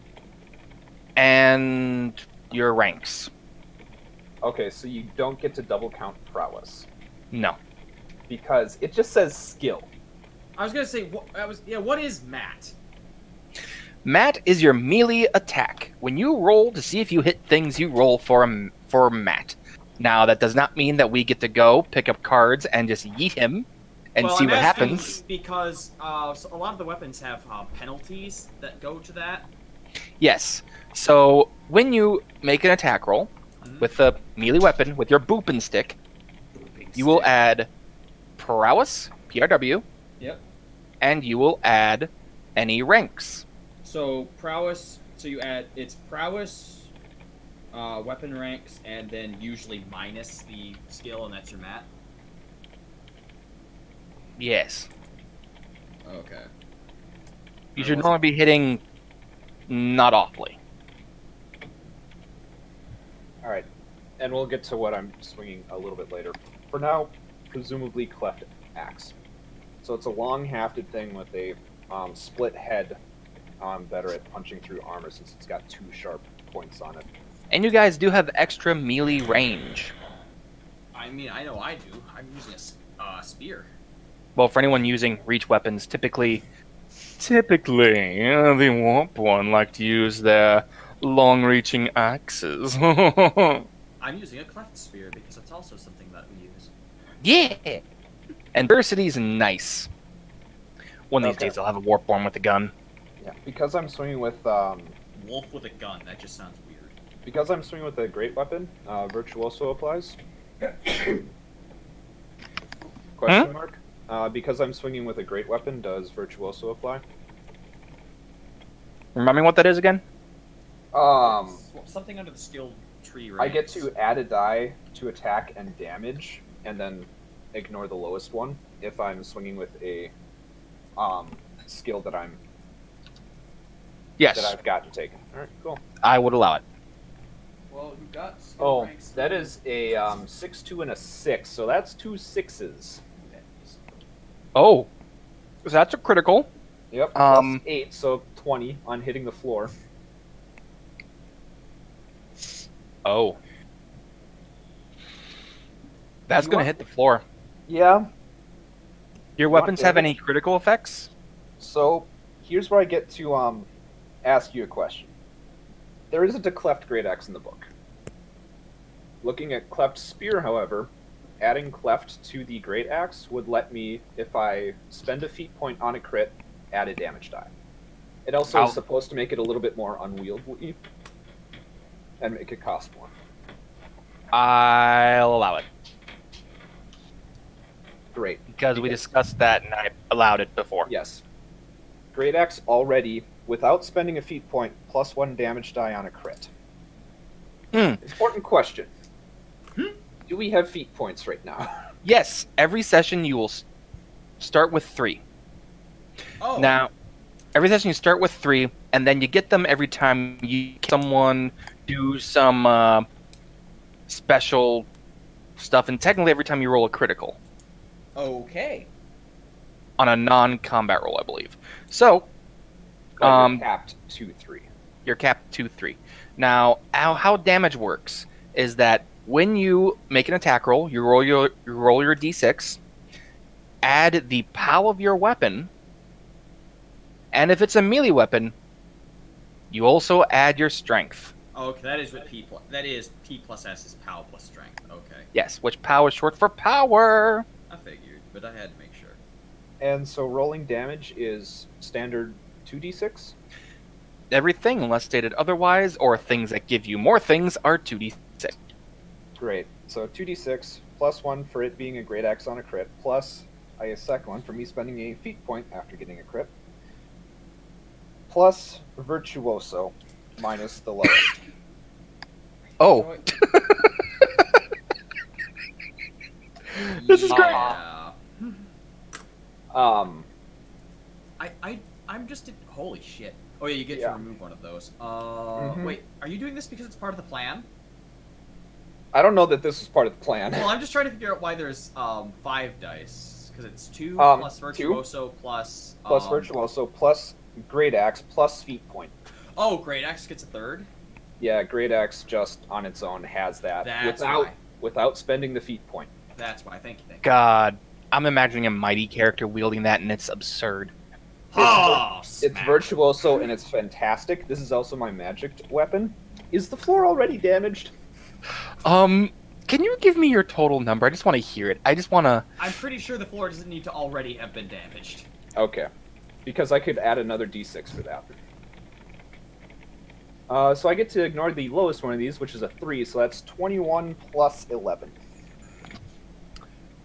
and your ranks.
Okay, so you don't get to double count prowess
No.
because it just says skill.
I was gonna say what is Matt?
Mat is your melee attack. When you roll to see if you hit things, you roll for mat. Now, that does not mean that we get to go pick up cards and just yeet him and
Well,
see
I'm
what
asking
happens.
because so a lot of the weapons have penalties that go to that.
Yes. So when you make an attack roll
Mhm.
with a melee weapon with your boopin' stick, you will add prowess, PRW,
Yep.
and you will add any ranks.
So prowess. So you add it's prowess, weapon ranks, and then usually minus the skill, and that's your mat.
Yes.
Okay.
You should normally be hitting not awfully.
All right, and we'll get to what I'm swinging a little bit later. For now, presumably cleft axe. So it's a long-hafted thing with a split head, better at punching through armor since it's got 2 sharp points on it.
And you guys do have extra melee range.
I mean, I know I do. I'm using a spear.
Well, for anyone using reach weapons, typically, the worpborn like to use their long-reaching axes.
I'm using a cleft spear because it's also something that we use.
Yeah. And diversity's nice. One of these
Okay.
days, I'll have a worpborn with a gun.
Yeah, because I'm swinging with
Wolf with a gun. That just sounds weird.
because I'm swinging with a great weapon. Virtuoso applies. Question mark. Because I'm swinging with a great weapon, does virtuoso apply?
Remind me what that is again?
Something under the skill tree.
I get
ranks.
to add a die to attack and damage, and then ignore the lowest one if I'm swinging with a skill that
Yes,
I've gotten taken. All right, cool.
I would allow it.
Well, who got skill
Oh,
ranks?
that is a 6-2 and a 6, so that's 2 6s.
Oh, so that's a critical.
Yep.
Um,
Plus 8, so 20 on hitting the floor.
Oh. That's
You
going to
want-
hit the floor.
Yeah.
Your
want
weapons have
damage?
any critical effects?
So here's where I get to ask you a question. There isn't a cleft great axe in the book. Looking at cleft spear, however, adding cleft to the great axe would let me, if I spend a feat point on a crit, add a damage die. It also
Ow.
is supposed to make it a little bit more unwieldy and make it cost more.
I'll allow it.
Great.
Because we discussed that and I allowed it before.
Yes. Great axe already, without spending a feat point, +1 damage die on a crit.
Hmm.
Important question. Do we have feat points right now?
Yes, every session you will start with 3.
Oh.
Now, every session you start with 3, and then you get them every time you someone do some special stuff, and technically every time you roll a critical
Okay.
on a non-combat roll, I believe. So,
Well, you're capped 2-3.
you're capped 2-3. Now, how damage works is that when you make an attack roll, you roll your d6, add the POW of your weapon, and if it's a melee weapon, you also add your strength.
Okay, that is what that is P plus S is power plus strength. Okay,
Yes, which POW is short for power.
I figured, but I had to make sure.
And so rolling damage is standard 2d6?
Everything, unless stated otherwise, or things that give you more things, are 2d6.
Great. So 2d6, +1 for it being a great axe on a crit, plus a second one for me spending a feat point after getting a crit, plus virtuoso, minus the lowest.
Oh, This is great.
Yeah.
Um,
I'm just... Holy shit. Oh yeah, you get to
Yeah.
remove one of those.
Mhm.
Wait, are you doing this because it's part of the plan?
I don't know that this was part of the plan.
Well, I'm just trying to figure out why there's 5 dice. Because it's 2 plus
two.
Virtuoso plus...
Plus Virtuoso, plus Great Axe, plus Feat Point.
Oh, Great Axe gets a 3rd?
Yeah, Great Axe just on its own has that.
That's
without
why.
without spending the Feat Point.
That's why. Thank you.
God, I'm imagining a mighty character wielding that, and it's absurd.
Oh,
It's
smack.
Virtuoso and it's fantastic. This is also my magic weapon. Is the floor already damaged?
Can you give me your total number? I just want to hear it. I just want to...
I'm pretty sure the floor doesn't need to already have been damaged.
Okay. Because I could add another d6 for that. So I get to ignore the lowest one of these, which is a 3, so that's 21 plus 11.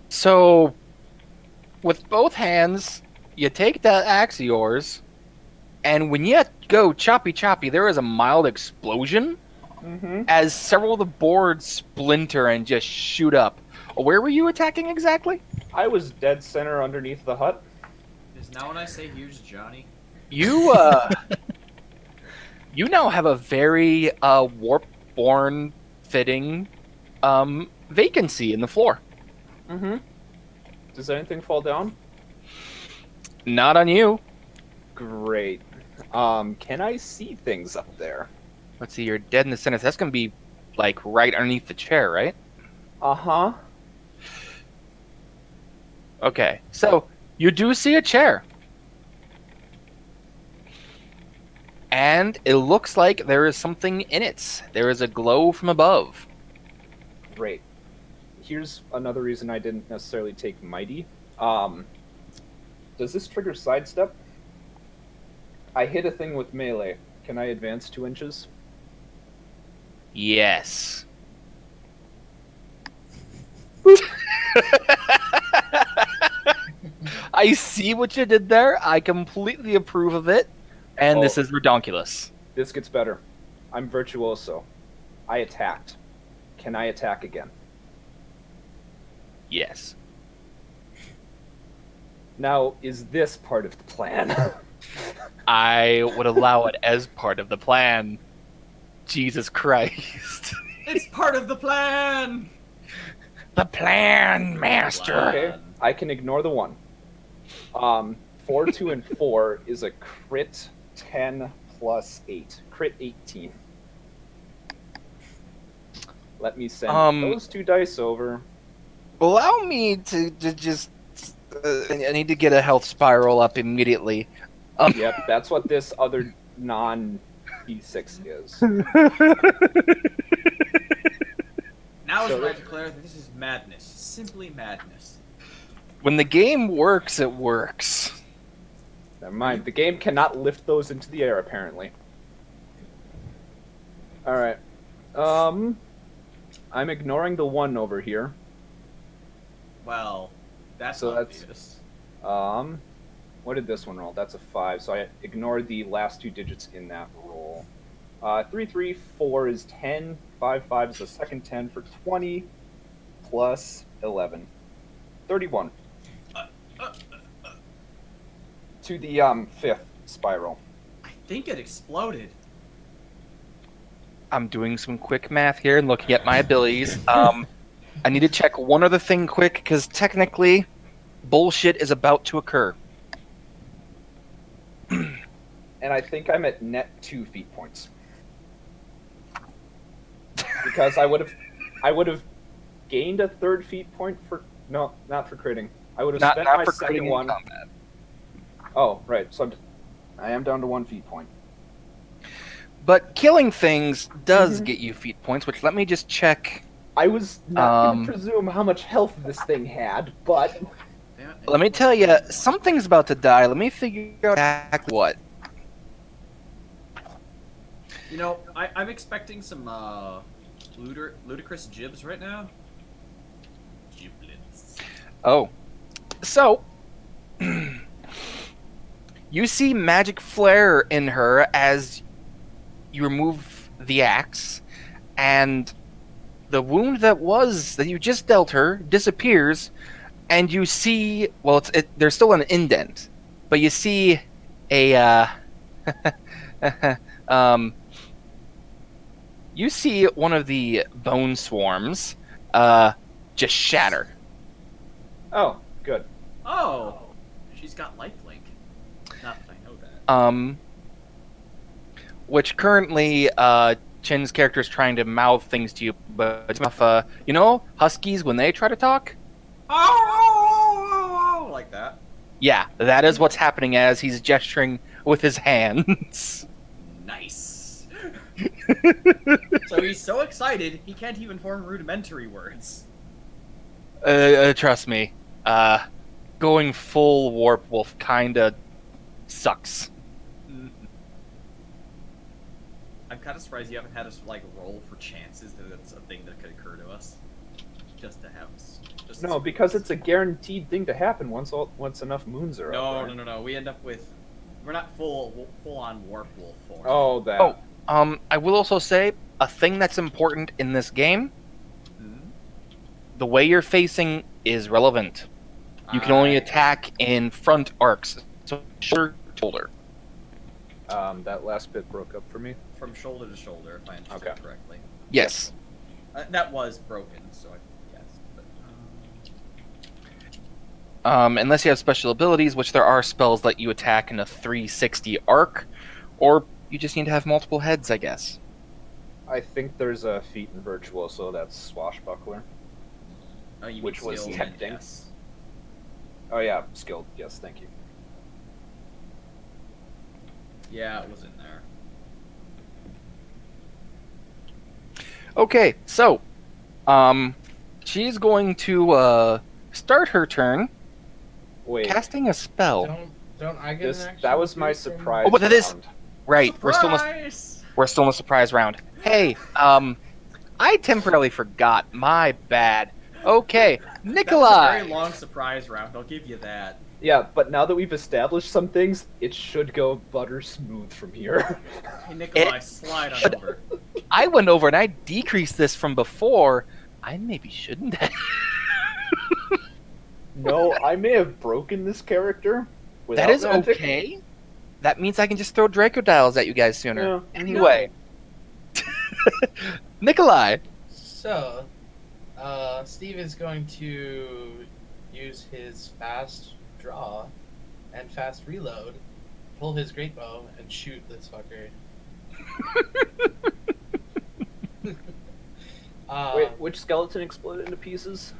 So, with both hands, you take that axe of yours, and when you go choppy, there is a mild explosion
Mm-hmm.
as several of the boards splinter and just shoot up. Where were you attacking exactly?
I was dead center underneath the hut.
Is now when I say here's Johnny?
You, you now have a very, worpborn fitting, vacancy in the floor.
Mm-hmm. Does anything fall down?
Not on you.
Great. Can I see things up there?
Let's see, you're dead in the center. So that's going to be, like, right underneath the chair, right?
Uh-huh.
Okay, so you do see a chair. And it looks like there is something in it. There is a glow from above.
Great. Here's another reason I didn't necessarily take Mighty. Does this trigger sidestep? I hit a thing with melee. Can I advance 2 inches?
Yes. I see what you did there. I completely approve of it. And this
Oh.
is redonkulous.
This gets better. I'm Virtuoso. I attacked. Can I attack again?
Yes.
Now, is this part of the plan?
I would allow it as part of the plan. Jesus Christ.
It's part of the plan!
The plan, master.
Okay, I can ignore the 1. 4, 2, and 4 is a crit 10 plus 8. Crit 18. Let me send those 2 dice over.
Allow me to just... I need to get a health spiral up immediately.
Yep, that's what this other non-D6 is.
Now
So
is when I
that-
declare that this is madness. Simply madness.
When the game works, it works.
Never mind, the game cannot lift those into the air, apparently. Alright. I'm ignoring the 1 over here.
Well, that's
So that's-
obvious.
What did this one roll? That's a 5, so I ignored the last 2 digits in that roll. 3, 3, 4 is 10. 5, 5 is the second 10 for 20 plus 11. 31. To the 5th spiral.
I think it exploded.
I'm doing some quick math here and looking at my abilities. I need to check one other thing quick, because technically, bullshit is about to occur.
And I think I'm at net 2 feet points. Because I would have gained a 3rd feet point for not for critting. I would have
Not,
spent
not
my
for
second
critting
one.
combat.
Oh, right. So I am down to 1 feet point.
But killing things does
Mhm.
get you feat points, which let me just check.
I was not going
Um,
to presume how much health this thing had, but
Damn it.
Let me tell you, something's about to die. Let me figure out what.
You know, I'm expecting some ludicrous jibs right now. Giblets.
Oh. So, you see magic flare in her as you remove the axe, and the wound that you just dealt her disappears, and you see, well, there's still an indent, but you see a you see one of the bone swarms just shatter.
Oh, good.
Oh, she's got lifelink. Not that I know that.
Which currently Chin's character is trying to mouth things to you, but you know, huskies when they try to talk.
Oh, like that.
Yeah, that is what's happening as he's gesturing with his hands.
Nice. So he's so excited he can't even form rudimentary words.
Trust me, going full warp wolf kinda sucks.
I'm kind of surprised you haven't had us like roll for chances that it's a thing that could occur to us. Just to have us. Just
No, because it's a guaranteed thing to happen once enough moons are up there.
No. We end up with we're not full on warp wolf form.
Oh, that.
Oh, I will also say a thing that's important in this game. The way you're facing is relevant. You can only attack in front arcs, so shoulder.
That last bit broke up for me.
From shoulder to shoulder, if I understood
Okay.
correctly.
Yes.
That was broken, so I guess. But,
Unless you have special abilities, which there are spells that you attack in a 360 arc, or you just need to have multiple heads, I guess.
I think there's a feat in Virtuoso that's Swashbuckler.
oh, you mean
Which was
skilled,
tempting.
yes.
Oh yeah, skilled. Yes, thank you.
Yeah, it was in there.
Okay, so, she's going to start her turn
Wait,
casting a spell.
Don't I get
this
an action?
that was my
this turn?
surprise.
Oh, but that is-
round.
Right,
Surprise!
we're still in the surprise round. Hey, I temporarily forgot. My bad. Okay,
That was a
Nikolai.
very long surprise round, I'll give you that.
Yeah, but now that we've established some things, it should go butter smooth from here.
Hey, Nikolai, slide on over.
I went over and I decreased this from before. I maybe shouldn't have.
No, I may have broken this character.
That is
without magic.
okay. That means I can just throw Draco Dials at you guys sooner.
Yeah.
Anyway. Nikolai.
So, Steve is going to use his fast draw and fast reload, pull his great bow, and shoot this fucker.
Wait, which skeleton exploded into pieces?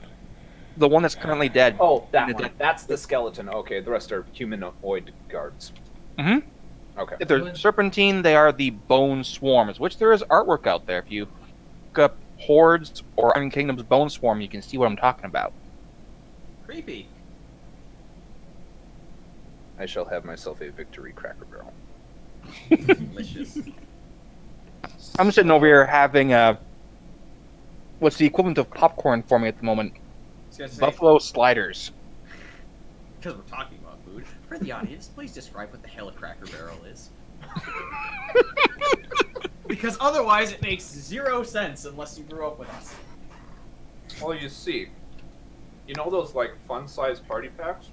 The one that's currently dead.
Oh, that
The
one.
dead-
That's the skeleton. Okay, the rest are humanoid guards.
Mm-hmm.
Okay.
If they're serpentine, they are the bone swarms, which there is artwork out there. If you look up Hordes or Iron Kingdom's bone swarm, you can see what I'm talking about.
Creepy.
I shall have myself a victory Cracker Barrel.
Delicious.
I'm sitting over here having what's the equivalent of popcorn for me at the moment? Buffalo sliders.
Because we're talking about food. For the audience, please describe what the hell a Cracker Barrel is. Because otherwise it makes zero sense unless you grew up with us.
Well, you see, you know those like fun-sized party packs?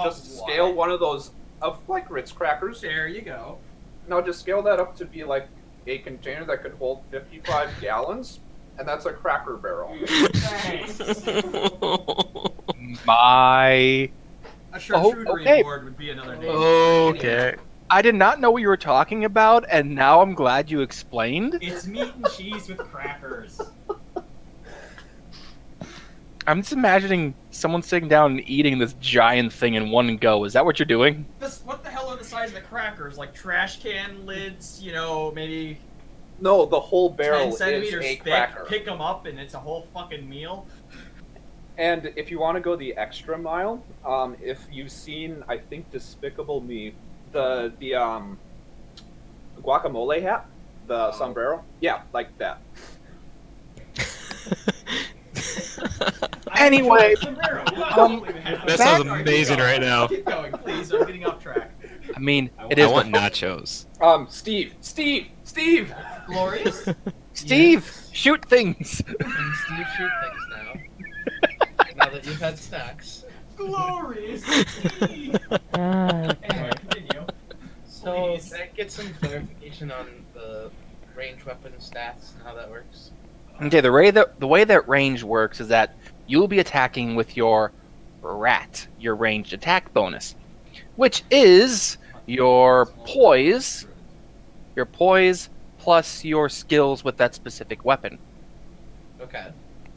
Just scale one of those of like Ritz crackers.
There you go.
Now just scale that up to be like a container that could hold 55 gallons, and that's a Cracker Barrel.
Thanks.
My.
A charcuterie
okay.
board would be another name.
Okay.
I did not know what you were talking about, and now I'm glad you explained.
It's meat and cheese with crackers.
I'm just imagining someone sitting down and eating this giant thing in one go. Is that what you're doing?
What the hell are the size of the crackers? Like trash can lids, you know, maybe
No, the whole
10
barrel is
centimeters
a
thick,
cracker.
pick them up and it's a whole fucking meal.
And if you want to go the extra mile, if you've seen, I think, Despicable Me, the guacamole hat, the sombrero, yeah, like that.
Anyway,
That sounds amazing right now.
Keep going, please. I'm getting off track.
I mean, it
I
is.
want nachos.
Steve!
Glorious.
Steve, shoot things.
And Steve shoot things now. Now that you've had snacks.
Glorious.
Ah,
Anyway, continue. please.
Can I get some clarification on the ranged weapon stats and how that works?
Okay, the way that range works is that you'll be attacking with your rat, your ranged attack bonus, which is your poise plus your skills with that specific weapon.
Okay.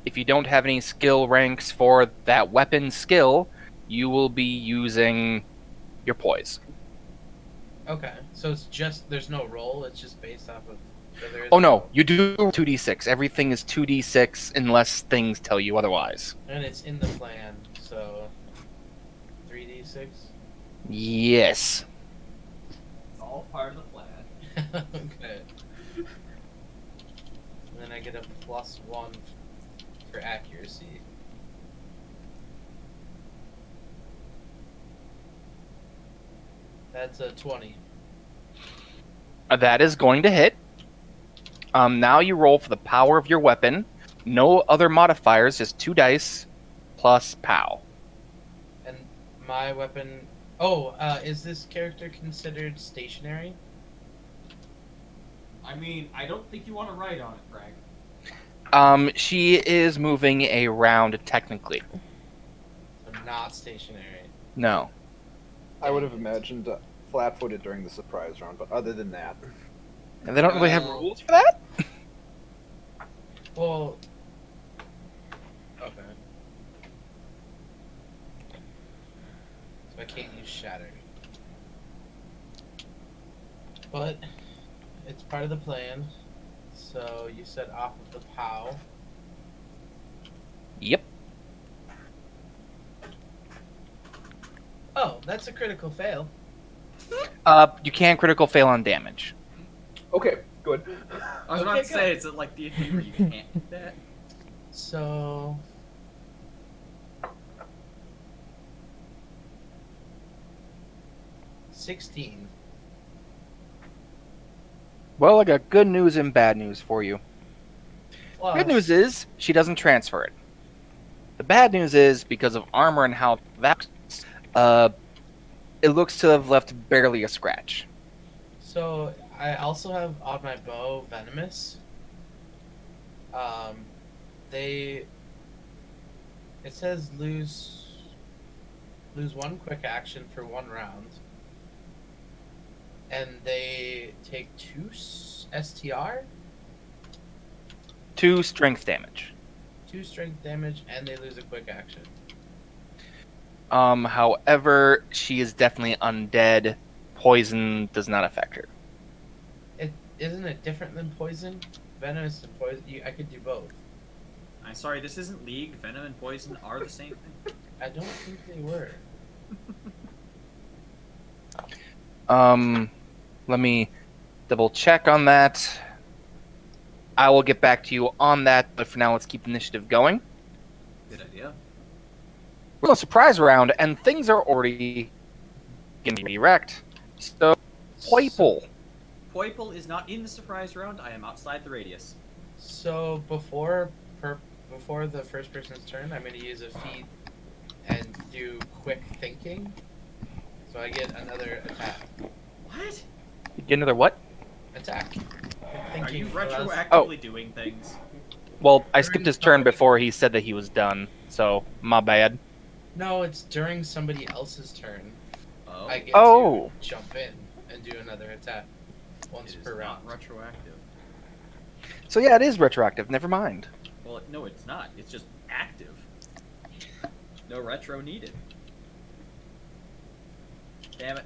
If you don't have any skill ranks for that weapon skill, you will be using your poise.
Okay. So it's just there's no roll. It's just based off of. So there is
Oh no, you do 2d6. Everything is 2d6 unless things tell you otherwise.
And it's in the plan. So 3d6.
Yes.
It's all part of the plan.
Okay. And then I get a +1 for accuracy. That's a 20.
That is going to hit. Now you roll for the power of your weapon. No other modifiers, just 2 dice plus POW.
And my weapon. Oh, is this character considered stationary?
I mean, I don't think you want to write on it, Frank.
She is moving around technically.
So not stationary.
No.
I would have imagined flat-footed during the surprise round, but other than that,
And they don't really have rules for that?
Well. Okay. So I can't use shatter. But it's part of the plan. So you said off of the POW.
Yep.
Oh, that's a critical fail.
You can critical fail on damage.
okay, good.
I was about
Okay,
to say, is it like D&D where you can't do that?
So. $16.
Well, I got good news and bad news for you.
Plus,
Good news is she doesn't transfer it. The bad news is because of armor and how that it looks to have left barely a scratch.
So I also have on my bow venomous. It says lose 1 quick action for 1 round, and they take 2 STR,
2 strength damage.
2 strength damage, and they lose a quick action.
However, she is definitely undead. Poison does not affect her.
Isn't it different than poison? Venomous and poison. I could do both.
I'm sorry, this isn't League. Venom and Poison are the same thing.
I don't think they were.
Let me double check on that. I will get back to you on that, but for now, let's keep initiative going.
Good idea.
We're on a surprise round, and things are already going to be wrecked. So, Poiple.
Poiple is not in the surprise round. I am outside the radius.
So before the first person's turn, I'm going to use a feat and do quick thinking. So I get another attack.
What?
Get another what?
Attack.
Are you
allows-
retroactively doing things?
Well, I skipped his turn before he said that he was done, so my bad.
No, it's during somebody else's turn.
Oh,
I get
Oh.
to jump in and do another attack once
it is
per round.
not retroactive.
So yeah, it is retroactive. Never mind.
Well, no, it's not. It's just active. No retro needed. Damn it.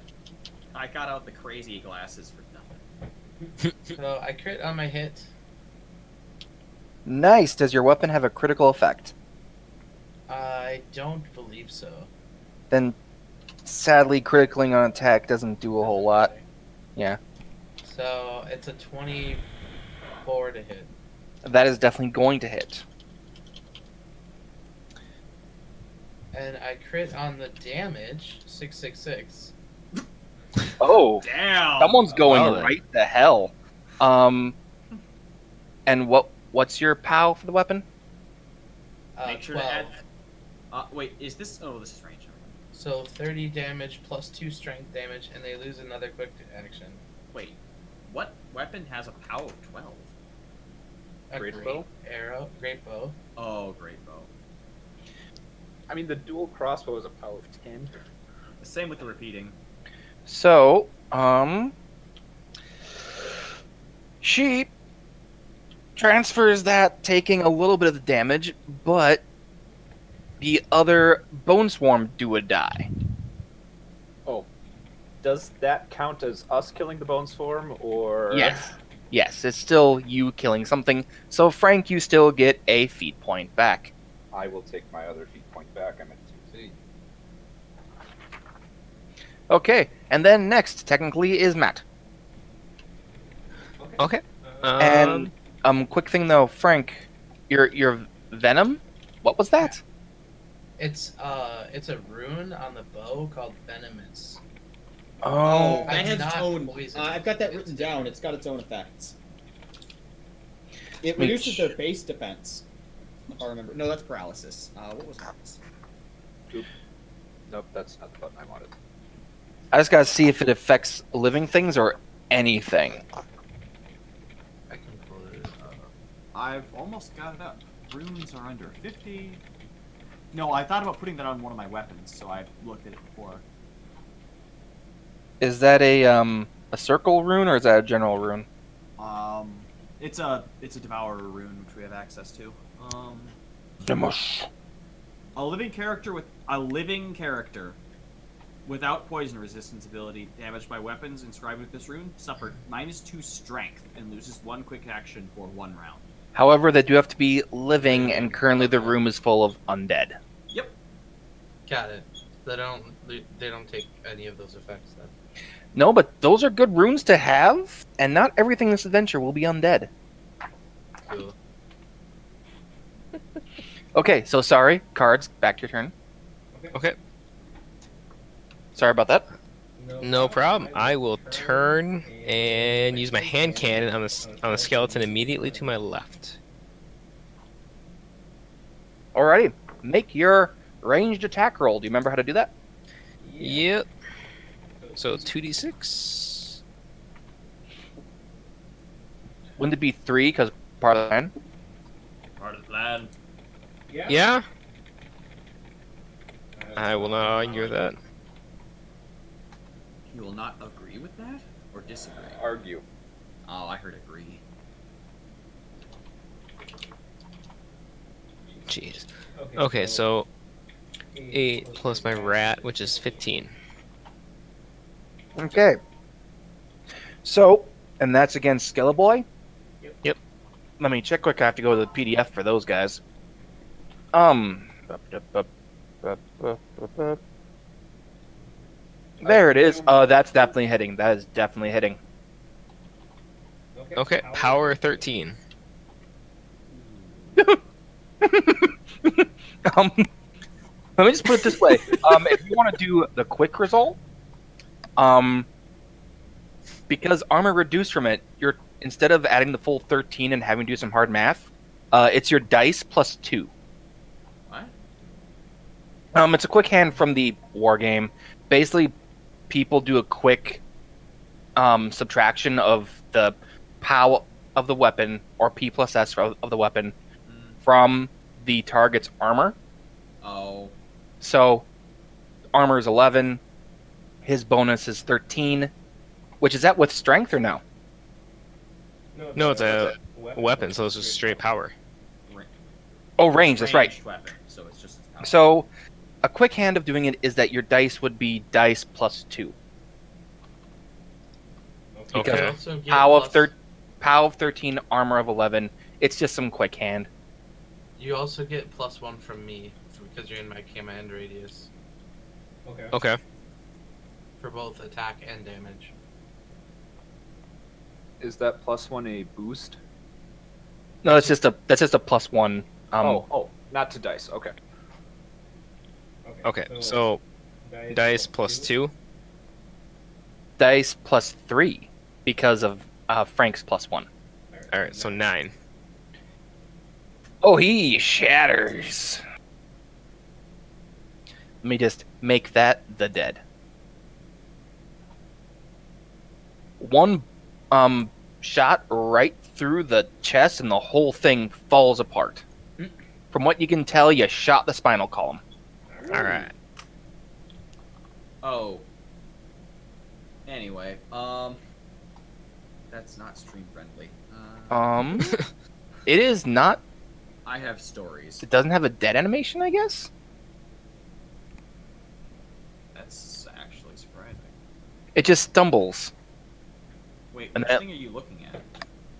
I got out the crazy glasses for nothing.
So I crit on my hit.
Nice. Does your weapon have a critical effect?
I don't believe so.
Then, sadly, critically on attack doesn't do a whole lot. Yeah,
So it's a 24 to hit.
that is definitely going to hit.
And I crit on the damage, 666.
Oh,
Damn!
someone's going
Well then.
right the hell. And what's your POW for the weapon?
Make sure
12.
to add. Wait, is this? Oh, this is range.
So 30 damage plus 2 strength damage, and they lose another quick action.
Wait, what weapon has a power of 12?
A
Great
great
bow?
arrow, great bow.
Oh, great bow.
I mean, the dual crossbow is a power of 10.
Same with the repeating.
So, she transfers that, taking a little bit of the damage, but the other bone swarm do a die.
Oh, does that count as us killing the bone swarm, or
Yes, it's still you killing something. So Frank, you still get a feat point back.
I will take my other feat point back. I'm at 2.
Okay, and then next, technically, is Matt.
Okay.
And quick thing though, Frank, your venom. What was that?
It's a rune on the bow called Venomous.
Oh,
I
that
do
has
not
its own.
poison
I've got that written down. It's got its own effects. It
Me
reduces
ch-
their base defense. If I remember. No, that's paralysis. What was paralysis?
Nope, that's not the button I wanted.
I just gotta see if it affects living things or anything.
I can pull it up.
I've almost got it up. Runes are under 50. No, I thought about putting that on one of my weapons, so I looked at it before.
Is that a circle rune or is that a general rune?
It's a devourer rune which we have access to.
Nemosh.
A living character without poison resistance ability damaged by weapons inscribed with this rune suffered -2 strength and loses 1 quick action for 1 round.
However, they do have to be living, and currently the room is full of undead.
Yep.
Got it. They don't take any of those effects then.
No, but those are good runes to have, and not everything in this adventure will be undead.
Cool.
Okay, so sorry, cards, back to your turn.
Okay.
Sorry about that.
No problem. I will turn and use my hand cannon on the skeleton immediately to my left.
Alrighty, make your ranged attack roll. Do you remember how to do that?
Yep. So 2d6.
Wouldn't it be 3 because part of the plan?
Part of the plan.
Yeah. I will not argue that.
You will not agree with that? Or disagree?
Argue.
Oh, I heard agree.
Jeez. Okay, so 8 plus my rat, which is 15.
Okay. So, and that's against Skeleboy?
Yep.
Let me check quick. I have to go to the PDF for those guys. There it is. That's definitely hitting. That is definitely hitting.
Okay, power 13.
Let me just put it this way. If you want to do the quick result, because armor reduced from it, you're instead of adding the full 13 and having to do some hard math, it's your dice plus 2.
What?
It's a quick hand from the war game. Basically, people do a quick subtraction of the power of the weapon, or P plus S of the weapon, from the target's armor.
Oh.
So, armor is 11. His bonus is 13. Which is that with strength or no?
No, it's a weapon, so it's just straight power.
Oh, range. That's right.
Ranged weapon, so it's just its power.
So, a quick hand of doing it is that your dice would be dice plus 2.
Okay.
Because
Also get
POW of 13, armor of 11. It's just some quick hand.
You also get +1 from me because you're in my command radius
Okay.
for both attack and damage.
Is that +1 a boost?
No, that's just a plus 1.
Not to dice. Okay.
Okay, so dice plus 2.
Dice plus 3 because of Frank's plus 1.
Alright, so 9.
Oh, he shatters. Let me just make that the dead. one shot right through the chest, and the whole thing falls apart. From what you can tell, you shot the spinal column.
All right.
Oh. Anyway, that's not stream friendly.
It is not.
I have stories.
It doesn't have a dead animation, I guess.
That's actually surprising.
It just stumbles.
Wait,
And
which
that-
thing are you looking at?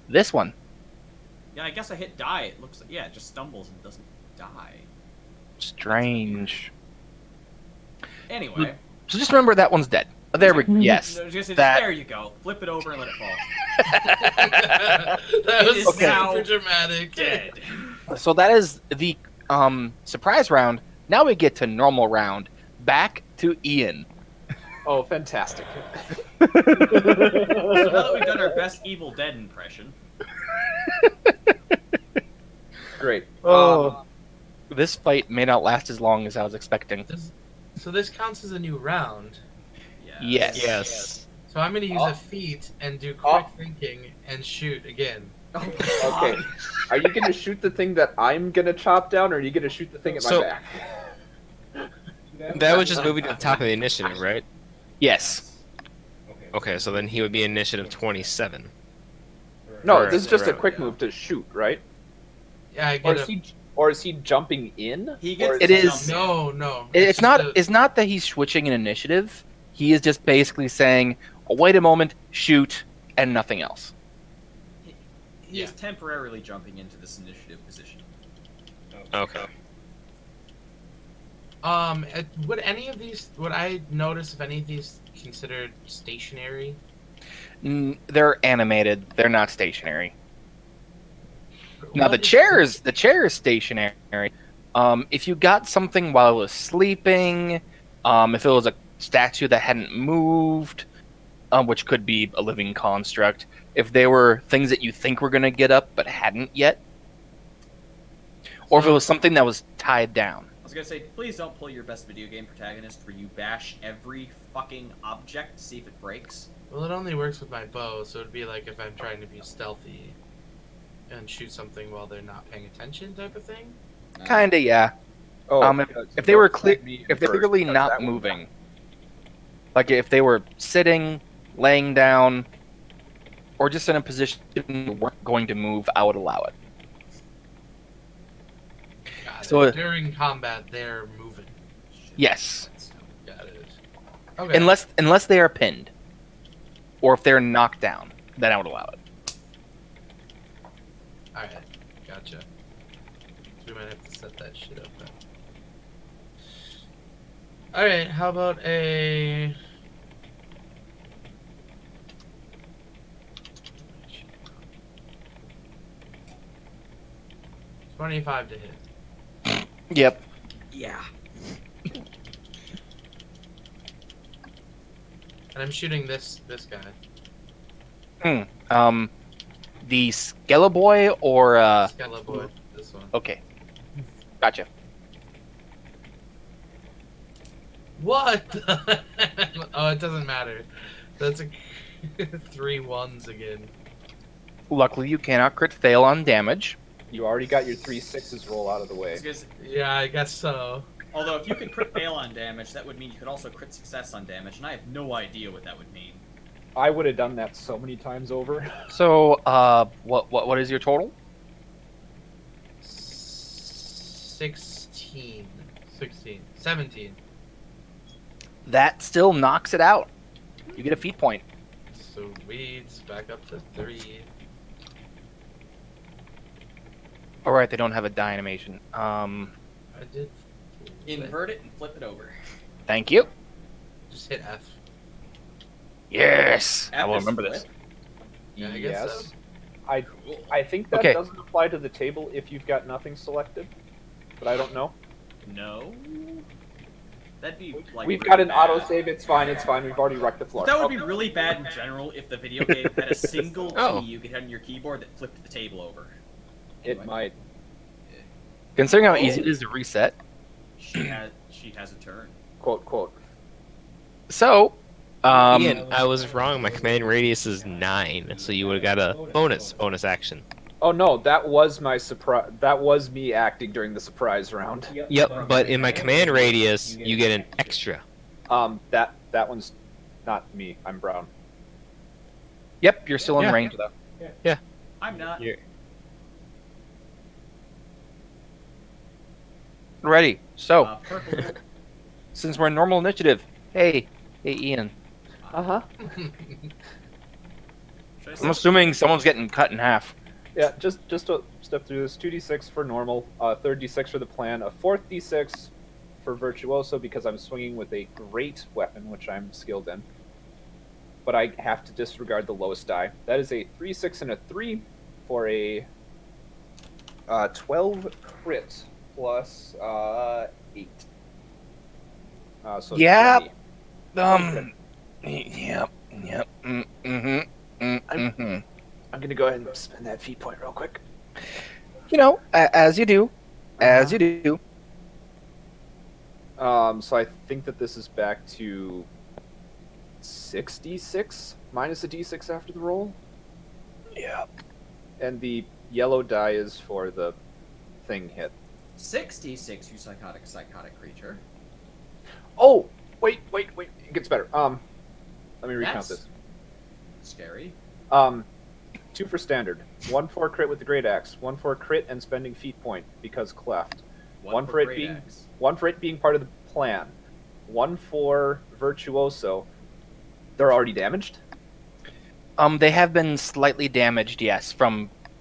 This one.
Yeah, I guess I hit die. It looks like, yeah, it just stumbles and doesn't die.
Strange.
Anyway.
So just remember that one's dead. There we go. Yes.
No, just,
that-
there you go. Flip it over and let it fall.
That was
is now
super dramatic.
Dead.
So that is the surprise round. Now we get to normal round. Back to Ian.
Oh, fantastic.
So now that we've done our best Evil Dead impression,
Great.
This fight may not last as long as I was expecting.
So this counts as a new round.
yeah.
Yes.
So I'm gonna use a feat and do quick thinking and shoot again.
Oh,
Okay.
God.
Are you gonna shoot the thing that I'm gonna chop down, or are you gonna shoot the thing at my
So-
back?
That was just moving to the top of the initiative, right?
Yes.
Okay, so then he would be initiative 27.
No,
Alright,
this is just a
right,
quick
yeah.
move to shoot, right?
Yeah, I
Or
get
is he jumping in?
He gets
Or
It
to
is-
jump in.
no.
It's
just
not.
a-
It's not that he's switching an initiative. He is just basically saying, oh, "Wait a moment, shoot," and nothing else.
He is temporarily jumping into this initiative position.
Okay.
Would any of these? Would I notice if any of these considered stationary?
They're animated. They're not stationary. Now
What
the
is-
chair is stationary. If you got something while it was sleeping, if it was a statue that hadn't moved, which could be a living construct, if they were things that you think were gonna get up but hadn't yet, or if it was something that was tied down.
I was gonna say, please don't pull your best video game protagonist where you bash every fucking object to see if it breaks.
Well, it only works with my bow, so it'd be like if I'm trying to be stealthy and shoot something while they're not paying attention, type of thing.
Kinda, yeah.
Oh,
If they were
don't
clear,
let me
if they're
first,
clearly
because
not
that will-
moving, like if they were sitting, laying down, or just in a position they weren't going to move, I would allow it.
Got
So,
it. During combat, they're moving.
Yes,
Got it. Okay.
unless they are pinned, or if they're knocked down, then I would allow it.
Alright, gotcha. So we might have to set that shit up then. Alright, how about a... $25 to hit.
Yep.
Yeah.
And I'm shooting this guy.
The Skeleboy or
Skeleboy, this one.
okay, gotcha.
What? the- oh, it doesn't matter. That's a 3 1s again.
Luckily, you cannot crit fail on damage.
You already got your 3 6s roll out of the
I
way.
was gonna say,
Yeah, I guess so.
although if you could crit fail on damage, that would mean you could also crit success on damage, and I have no idea what that would mean.
I would have done that so many times over.
So, what is your total?
16. 17.
That still knocks it out. You get a feat point.
Sweet. Back up to 3.
All right, they don't have a die animation.
I did.
Invert it and flip it over.
Thank you.
Just hit F.
Yes, I will
F is
remember
flip.
this.
Yeah, I guess so.
I think that
Okay.
doesn't apply to the table if you've got nothing selected, but I don't know.
No. That'd be like.
We've
really
got an
bad.
autosave. It's fine. It's fine. We've already wrecked the floor.
That would be
Okay.
really bad in general if the video game had a single
Oh.
key you could hit on your keyboard that flipped the table over.
It might.
Considering how easy it is to reset.
She has a turn.
Quote.
So,
Ian, I was wrong. My command radius is 9, so you would have got a bonus action.
Oh no, that was my surprise. That was me acting during the surprise round.
Yep, but in my command radius, you get an extra.
That one's not me. I'm Brown.
Yep, you're still in
Yeah.
range though.
I'm not.
You're-
Ready. So,
Purple.
since we're in normal initiative, hey Ian.
Uh-huh.
Should I
I'm
say-
assuming someone's getting cut in half.
Yeah, just to step through this. 2d6 for normal, third d6 for the plan, a fourth d6 for virtuoso because I'm swinging with a great weapon, which I'm skilled in. But I have to disregard the lowest die. That is a 3, 6, and a 3 for a 12 crit plus 8. So
Yep.
20.
Yep.
I'm gonna go ahead and spend that feat point real quick.
You know, as you do, as you do.
So I think that this is back to 6d6 minus a d6 after the roll.
Yeah.
And the yellow die is for the thing hit.
66, you psychotic creature.
Oh, wait. It gets better. Let me recount
That's- Scary.
this. 2 for standard. 1 for crit with the great axe. 1 for crit and spending feat point because cleft. One for it
great
being-
axe.
1 for it being part of the plan. 1 for virtuoso. They're already damaged.
They have been slightly damaged. Yes,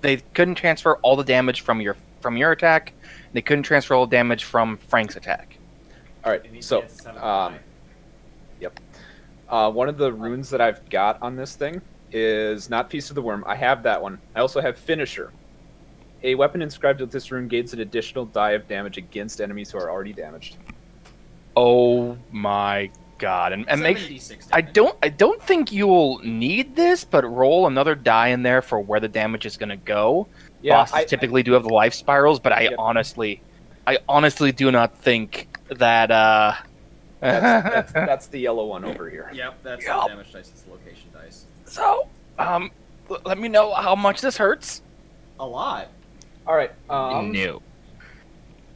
they couldn't transfer all the damage from your attack. They couldn't transfer all the damage from Frank's attack.
All
It
right.
needs
So,
to get to 7 high.
one of the runes that I've got on this thing is not Feast of the Worm. I have that one. I also have Finisher. A weapon inscribed with this rune gains an additional die of damage against enemies who are already damaged.
Oh my god! And make
7d6
I
damage.
don't think you'll need this, but roll another die in there for where the damage is going to go. Bosses typically do have the life spirals, but I
Yep.
honestly do not think that.
That's the yellow one over here.
Yep, that's
Yup.
the damage dice. It's the location dice.
So, let me know how much this hurts.
A lot.
All right.
No.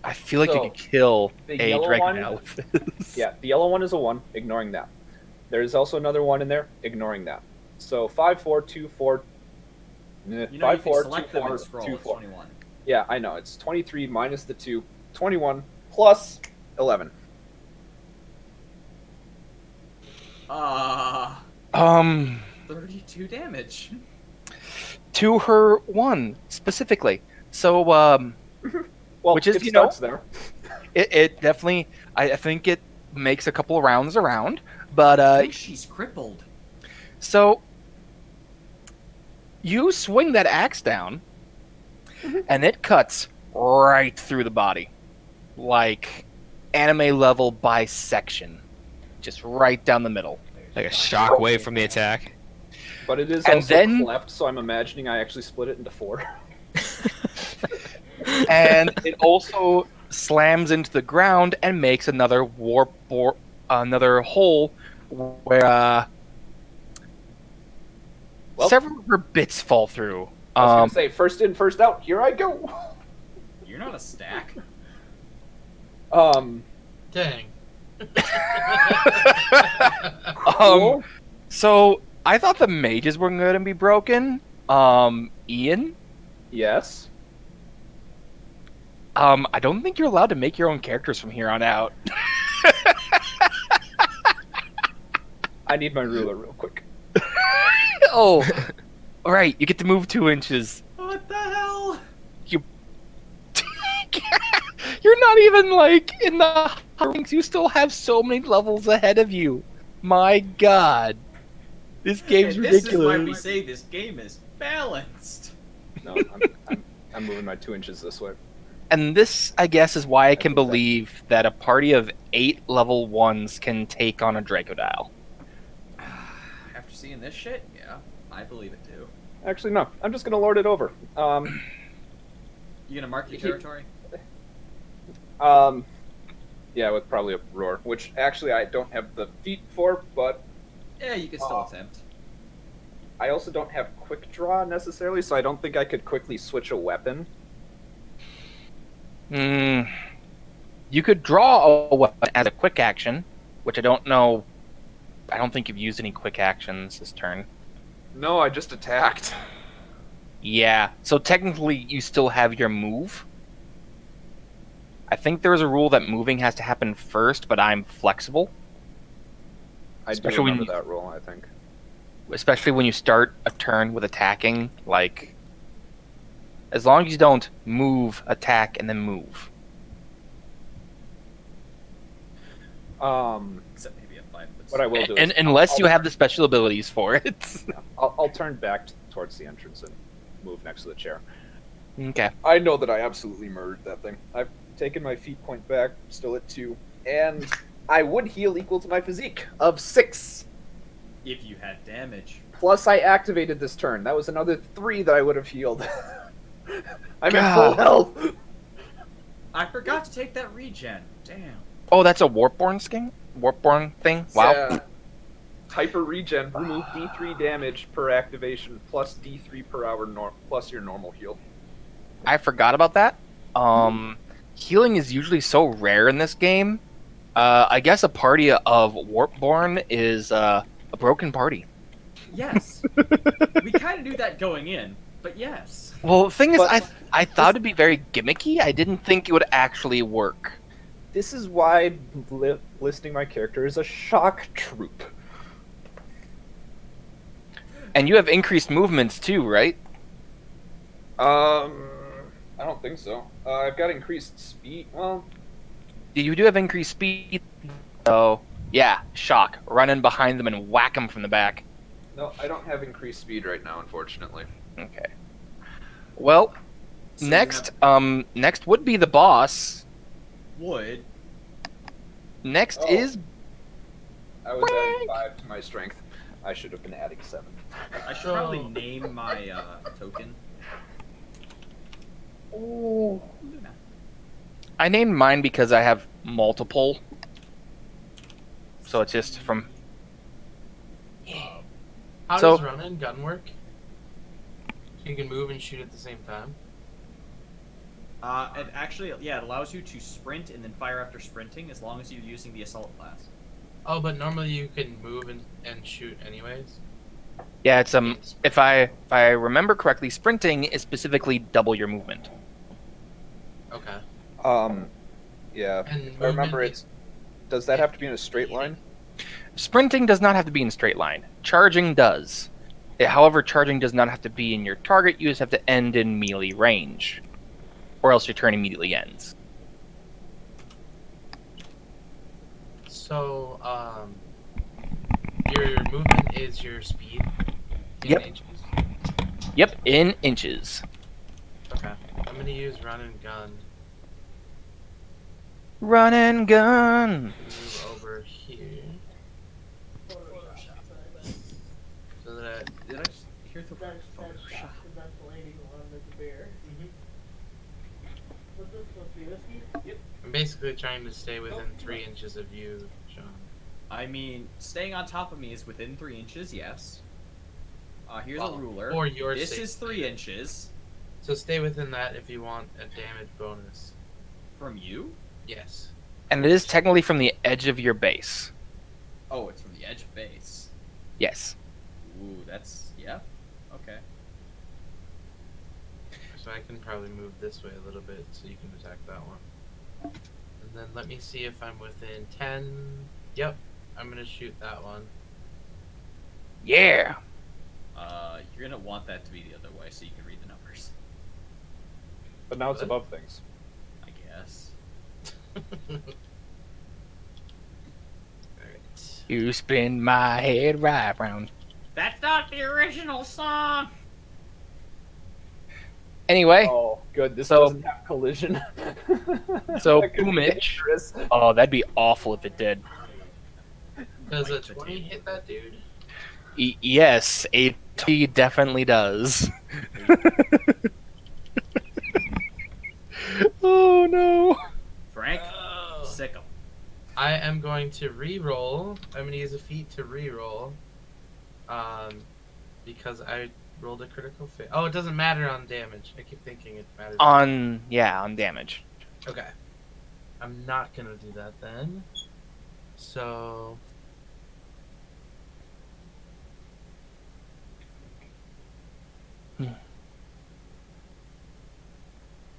I feel like
So,
you could kill
the
a
yellow
dragon
one-
now with this.
Yeah, the yellow one is a 1, ignoring that. There's also another 1 in there, ignoring that. So 5, 4, 2, 4.
You know,
5,
you
4,
can
2,
select them
4,
and scroll.
2,
It's
4.
21.
Yeah, I know. It's 23 minus the 2, 21 plus 11.
Ah, 32 damage.
To her one specifically. So,
Well,
Which is,
it
you know-
starts there.
it definitely. I think it makes a couple of rounds around, but
I think she's crippled.
so you swing that axe down, and it cuts right through the body, like anime level bisection, just right down the middle.
Like a shockwave from the attack.
But it is
And
also
then-
cleft, so I'm imagining I actually split it into 4.
And it also slams into the ground and makes another another hole where
Well-
several of her bits fall through.
I was going to say, first in, first out. Here I go.
You're not a stack.
Dang.
Cool.
So I thought the mages were going to be broken. Ian,
Yes.
I don't think you're allowed to make your own characters from here on out.
I need my ruler real quick.
Oh, all right. You get to move 2 inches.
What the hell?
You're not even like in the ranks. You still have so many levels ahead of you. My God, this game's
And this
ridiculous.
is why we say this game is balanced.
No, I'm moving my 2 inches this way.
And this, I guess, is why I can
I think that-
believe that a party of 8 level 1s can take on a Dracodile.
After seeing this shit, yeah, I believe it too.
Actually, no. I'm just going to lord it over.
You gonna mark your territory?
Yeah, with probably a roar, which actually I don't have the feat for, but
Yeah, you can still attempt.
I also don't have quick draw necessarily, so I don't think I could quickly switch a weapon.
You could draw a weapon as a quick action, which I don't know. I don't think you've used any quick actions this turn.
No, I just attacked.
Yeah, so technically you still have your move. I think there is a rule that moving has to happen first, but I'm flexible.
I do
Especially when
remember
you-
that rule, I think.
Especially when you start a turn with attacking, like... As long as you don't move, attack, and then move.
What
Except maybe a 5 foot.
I will do
And
is
unless
I'll-
you have the special abilities for it.
I'll turn back towards the entrance and move next to the chair.
Okay.
I know that I absolutely murdered that thing. I've taken my feet point back, still at 2, and I would heal equal to my physique of 6.
If you had damage.
Plus, I activated this turn. That was another 3 that I would have healed. I'm at
God.
full health.
I forgot to take that regen. Damn.
Oh, that's a worpborn skin? Worpborn thing? Wow.
Yeah. Hyper regen. Remove D3 damage per activation plus D3 per hour plus your normal heal.
I forgot about that. Healing is usually so rare in this game. I guess a party of worpborn is a broken party.
Yes. We kind of knew that going in, but yes.
Well, the thing is,
But-
I thought it'd be very gimmicky. I didn't think it would actually work.
This is why listing my character as a shock troop.
And you have increased movements too, right?
I don't think so. I've got increased speed. Well,
You do have increased speed. So, yeah, shock. Run in behind them and whack them from the back.
no, I don't have increased speed right now, unfortunately.
Okay. Well,
So you
next,
have
next would be the boss.
wood.
Next
Oh.
is
I was adding 5 to my strength. I should have been adding 7.
I should probably name my token.
Oh.
Luna.
I named mine because I have multiple. So it's just from.
How
So-
does run and gun work? You can move and shoot at the same time.
It actually, yeah, it allows you to sprint and then fire after sprinting as long as you're using the assault class.
Oh, but normally you can move and shoot anyways.
Yeah, it's if I remember correctly, sprinting is specifically double your movement.
Okay.
Yeah.
And
If I remember,
movement
does that have to be in a straight line?
Sprinting does not have to be in a straight line. Charging does. However, charging does not have to be in your target. You just have to end in melee range, or else your turn immediately ends.
So, your movement is your speed in
Yep.
inches.
Yep, in inches.
Okay. I'm gonna use run and gun.
Run and gun.
Move over here. So that
Did I just hear the word Photoshop?
I'm basically trying to stay within 3 inches of you, Sean.
I mean, staying on top of me is within 3 inches, yes. Here's
Well,
a ruler.
or your
This
safe
is 3 inches.
So stay within that if you want a damage bonus.
From you?
Yes.
And it is technically from the edge of your base.
Oh, it's from the edge of base.
Yes.
Ooh, that's, yeah. Okay.
So I can probably move this way a little bit so you can attack that one. And then let me see if I'm within 10. Yep. I'm gonna shoot that one.
Yeah.
You're gonna want that to be the other way so you can read the numbers.
But now it's
What?
above things.
I guess.
Alright.
You spin my head right round.
That's not the original song!
Anyway,
Oh, good. This
So-
doesn't have collision.
so
That could be
Boomich.
dangerous.
Oh, that'd be awful if it did.
Does a
Like the
20
table.
hit that dude?
Yes, a T definitely does. Oh no.
Frank,
Oh.
sick 'em.
I am going to re-roll. I'm gonna use a feat to re-roll. because I rolled a critical fail. Oh, it doesn't matter on damage. I keep thinking it matters.
On damage.
Okay. I'm not gonna do that then. So.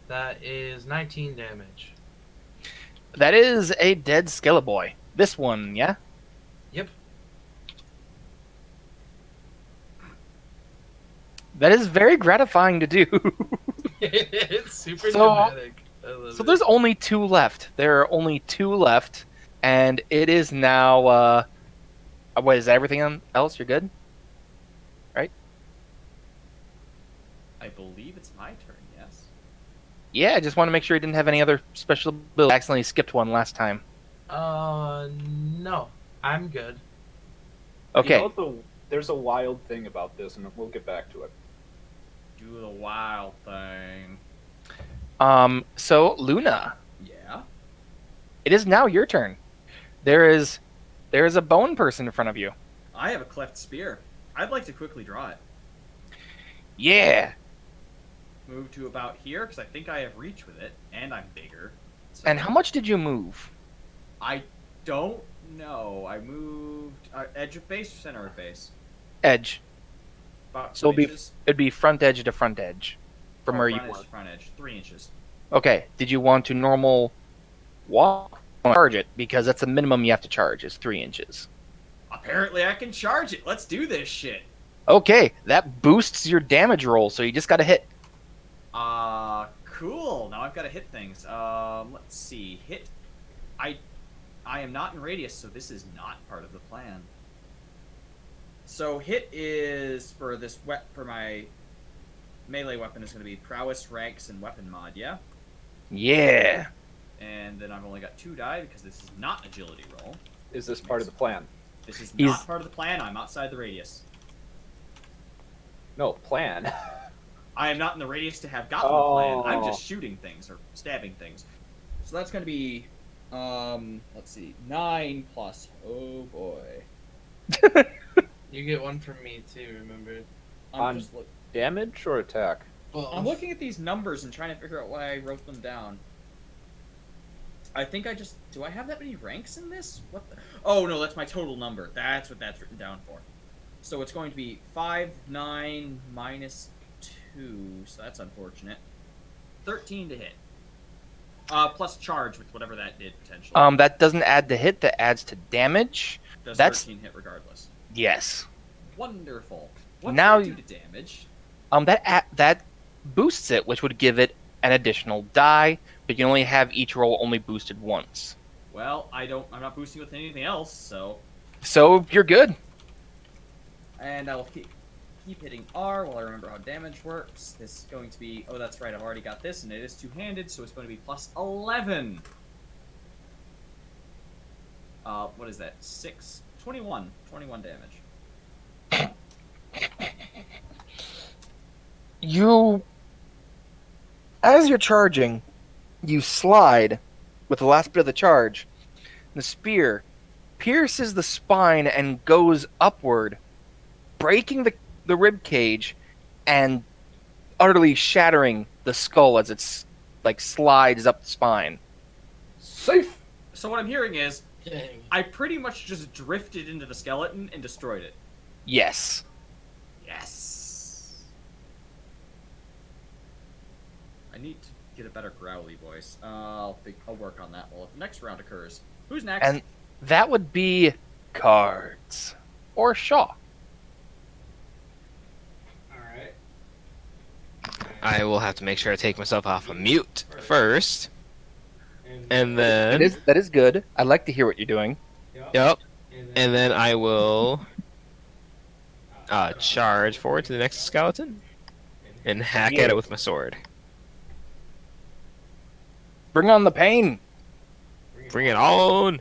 That is 19 damage.
That is a dead Skeleboy. This one, yeah?
Yep.
That is very gratifying to do.
It's super
So-
dramatic. I love
So
it.
there's only 2 left. There are only 2 left, and it is now, what, is that everything else? You're good?
I believe it's my turn, yes.
Yeah, I just want to make sure you didn't have any other special ability. I accidentally skipped one last time.
No. I'm good.
Okay.
You know, there's a wild thing about this, and we'll get back to it.
Do the wild thing.
So, Luna,
Yeah?
it is now your turn. There is a bone person in front of you.
I have a cleft spear. I'd like to quickly draw it.
Yeah.
Move to about here, because I think I have reach with it, and I'm bigger. So
And how much did you move?
I don't know. I moved edge of base or center of base?
Edge.
About
So
2
it'd be
inches.
it'd be front edge to front edge from
Oh,
where you
front
were.
edge to front edge. 3 inches.
Okay. Did you want to normal walk or charge it? Because that's the minimum you have to charge is 3 inches.
Apparently I can charge it. Let's do this shit.
Okay, that boosts your damage roll, so you just got to hit.
Cool. Now I've got to hit things. Let's see. Hit. I am not in radius, so this is not part of the plan. So hit is for this for my melee weapon is going to be prowess, ranks, and weapon mod. Yeah.
Yeah.
And then I've only got 2 die because this is not agility roll.
Is this part of the plan?
This is
He's-
not part of the plan. I'm outside the radius.
No, plan.
I am not in the radius to have gotten the plan. I'm just shooting things or stabbing things. So that's going to be, let's see, 9 plus. Oh boy.
You get one from me too, remember?
I'm just
Damage or attack?
Well,
I'm looking at these numbers and trying to figure out why I wrote them down. I think I just do. I have that many ranks in this? What? Oh no, that's my total number. That's what that's written down for. So it's going to be 5, 9 minus 2. So that's unfortunate. 13 to hit. Plus charge with whatever that did potentially.
That doesn't add to hit. That adds to damage.
Does
that's-
13 hit regardless?
Yes.
Wonderful. What
Now
does that do to damage?
That boosts it, which would give it an additional die, but you only have each roll only boosted once.
Well, I'm not boosting with anything else, so.
So you're good.
And I will keep hitting R while I remember how damage works. This is going to be, oh that's right, I've already got this, and it is two-handed, so it's going to be plus 11. What is that? 6, 21 damage.
As you're charging, you slide with the last bit of the charge. The spear pierces the spine and goes upward, breaking the rib cage and utterly shattering the skull as it's slides up the spine.
Safe.
So what I'm hearing is,
dang.
I pretty much just drifted into the skeleton and destroyed it.
Yes.
Yes. I need to get a better growly voice. I'll work on that while the next round occurs. Who's next?
And that would be Cards. Or Shaw.
Alright.
I will have to make sure I take myself off of mute first, and then
That is good. I like to hear what you're doing.
yep, and then I will charge forward to the next skeleton and hack at it with my sword.
Bring on the pain.
Bring it on!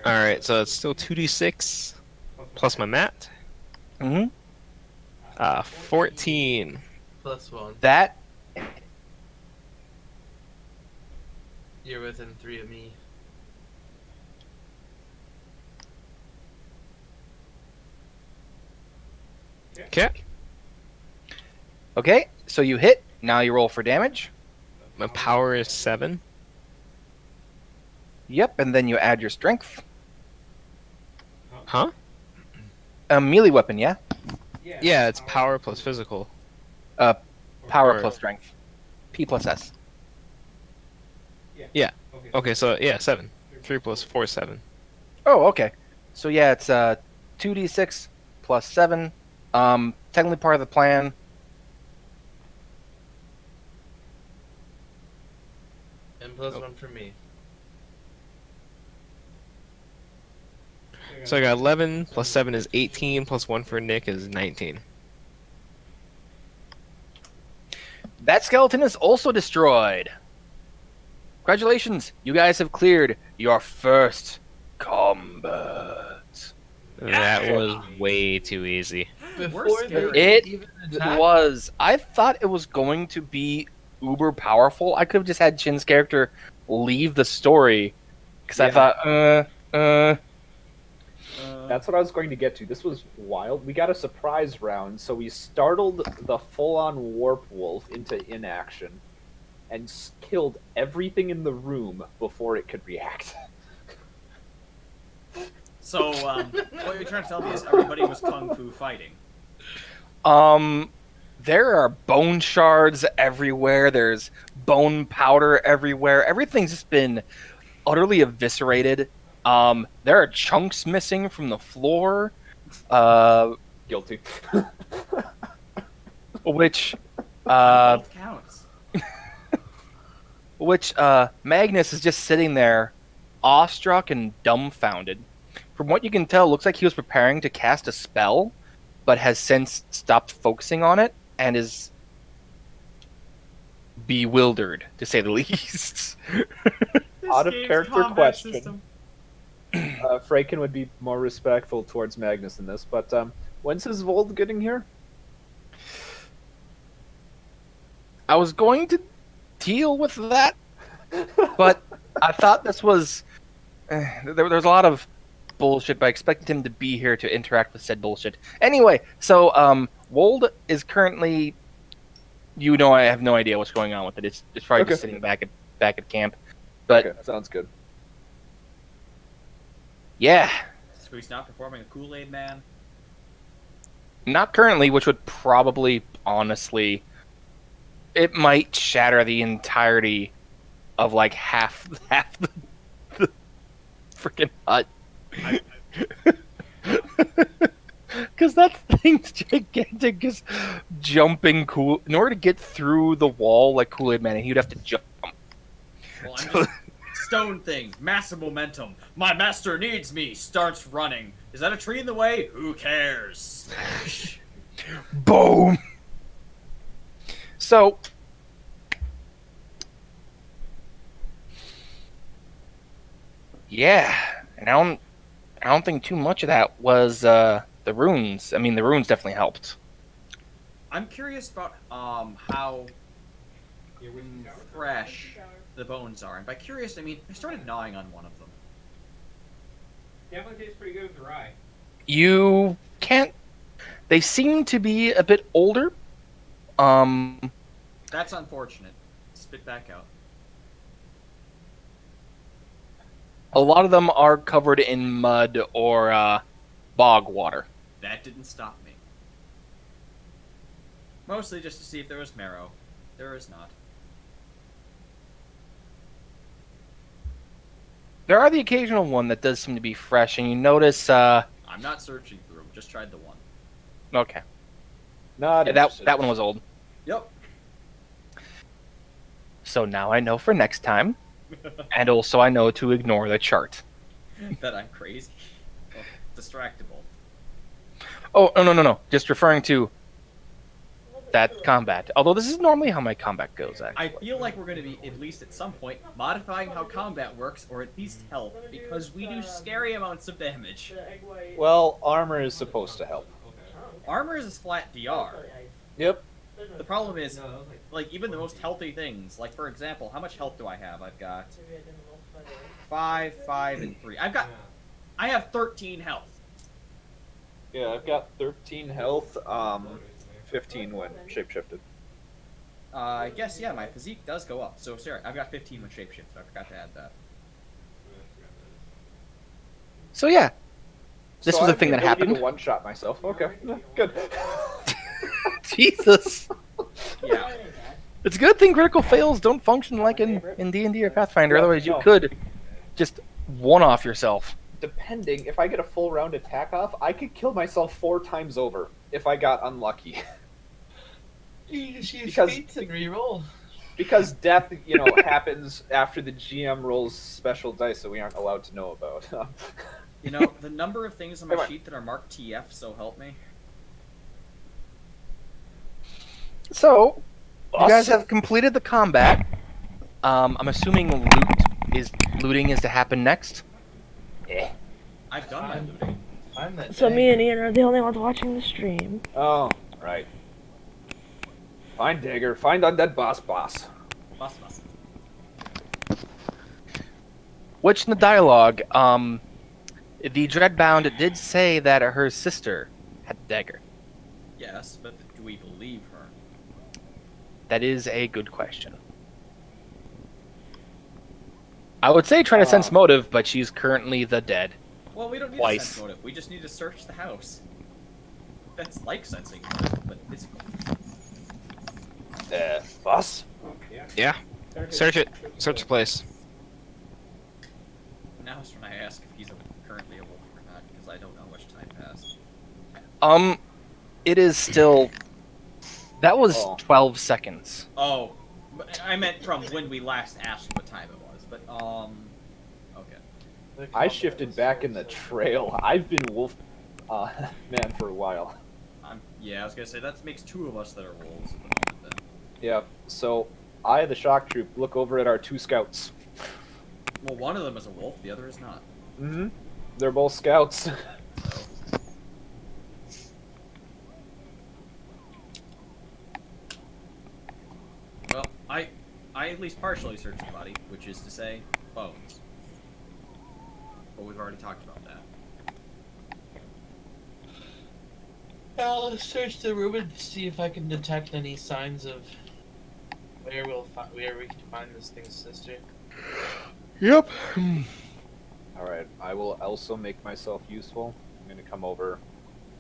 Alright, so it's still 2d6 plus my mat.
Hmm.
14.
+1.
That
You're within 3 of me.
Okay.
Okay, so you hit. Now you roll for damage.
My power is 7.
Yep, and then you add your strength.
Huh?
A melee weapon, yeah?
Yeah, it's power plus physical.
Power
Or-
plus strength. P plus S.
Okay, so yeah, 7. 3 plus 4 is 7.
Oh, okay. So yeah, it's 2d6 plus 7. Technically part of the plan.
And plus 1 for me.
So I got 11 plus 7 is 18 plus 1 for Nick is 19.
That skeleton is also destroyed. Congratulations, you guys have cleared your first combat.
That was way too easy.
Before
scary.
they
It
even
It
attack?
was. I thought it was going to be uber powerful. I could have just had Chin's character leave the story because I
Yeah.
thought,
That's what I was going to get to. This was wild. We got a surprise round, so we startled the full-on warp wolf into inaction and killed everything in the room before it could react.
So, what you're trying to tell me is everybody was kung fu fighting.
there are bone shards everywhere. There's bone powder everywhere. Everything's just been utterly eviscerated. There are chunks missing from the floor.
Guilty.
Which
Both counts.
Magnus is just sitting there, awestruck and dumbfounded. From what you can tell, it looks like he was preparing to cast a spell, but has since stopped focusing on it and is bewildered, to say the least.
Out of character question. Fraken would be more respectful towards Magnus in this, but when's his Vold getting here?
I was going to deal with that, but I thought this was... there's a lot of bullshit, but I expected him to be here to interact with said bullshit. Anyway, so Wold is currently... I have no idea what's going on with it. It's probably just sitting back at camp. But
Okay, sounds good.
yeah,
So he's not performing a Kool-Aid Man?
not currently, which would probably, honestly, it might shatter the entirety of like half the freaking hut. Because that thing's gigantic, just jumping cool. In order to get through the wall like Kool-Aid Man, he'd have to jump.
Well, I'm just... Stone thing, massive momentum. My master needs me. Starts running. Is that a tree in the way? Who cares? Smash.
Boom. So, yeah, and I don't think too much of that was the runes. I mean, the runes definitely helped.
I'm curious about how fresh the bones are. And by curious, I mean I started gnawing on one of them.
Definitely tastes pretty good with the rye.
You can't. They seem to be a bit older.
That's unfortunate. Spit back out.
A lot of them are covered in mud or bog water.
That didn't stop me. Mostly just to see if there was marrow. There is not.
There are the occasional one that does seem to be fresh, and you notice.
I'm not searching through. Just tried the one.
Okay,
Not
yeah,
interested.
that one was old.
Yep.
So now I know for next time, and also I know to ignore the chart.
That I'm crazy. Oh, distractible.
Oh, no. Just referring to that combat. Although this is normally how my combat goes,
I
actually.
feel like we're going to be, at least at some point, modifying how combat works, or at least health, because we do scary amounts of damage.
Well, armor is supposed to help.
Armor is a flat DR.
Yep.
The problem is, like, even the most healthy things, like, for example, how much health do I have? I've got 5, 5, and 3. I have 13 health.
Yeah, I've got 13 health, 15 when shapeshifted.
I guess, yeah, my physique does go up. So, sorry, I've got 15 with shapeshift. I forgot to add that.
So yeah, this
So
was
I
a
have
thing
the
that
ability
happened.
to one-shot myself. Okay, yeah, good.
Jesus.
Yeah.
It's a good thing critical fails don't function like in D&D or Pathfinder.
Well,
Otherwise, you
no.
could just one-off yourself.
Depending, if I get a full round attack off, I could kill myself 4 times over if I got unlucky.
You just use
Because-
feats and reroll.
Because death, happens after the GM rolls special dice that we aren't allowed to know about.
You know, the number of things on my
Come on.
sheet that are marked TF, so help me.
So, you guys have completed the combat. I'm assuming looting is to happen next.
I've done my looting.
I'm that
So
dang.
me and Ian are the only ones watching the stream.
Oh, right. Find dagger, find undead boss.
Boss.
Which in the dialogue, the Dreadbound did say that her sister had the dagger.
Yes, but do we believe her?
That is a good question. I would say try to sense motive, but she's currently the dead.
Well, we don't need a
Twice.
sense motive. We just need to search the house. That's like sensing motive, but physical.
Boss?
Yeah. Search it. Search the place.
Now is when I ask if he's currently a wolf or not, because I don't know much time passed.
It is still. That was
Oh.
12 seconds.
Oh, but I meant from when we last asked what time it was, but, okay.
I shifted back in the trail. I've been wolf man for a while.
Yeah, I was gonna say, that makes 2 of us that are wolves at the moment, then.
Yeah, so I, the shock troop, look over at our 2 scouts.
Well, one of them is a wolf, the other is not.
Mm-hmm. They're both scouts.
So, well, I at least partially searched the body, which is to say, bones. But we've already talked about that.
I'll search the room and see if I can detect any signs of where we can find this thing's sister.
Yep.
Alright, I will also make myself useful. I'm gonna come over.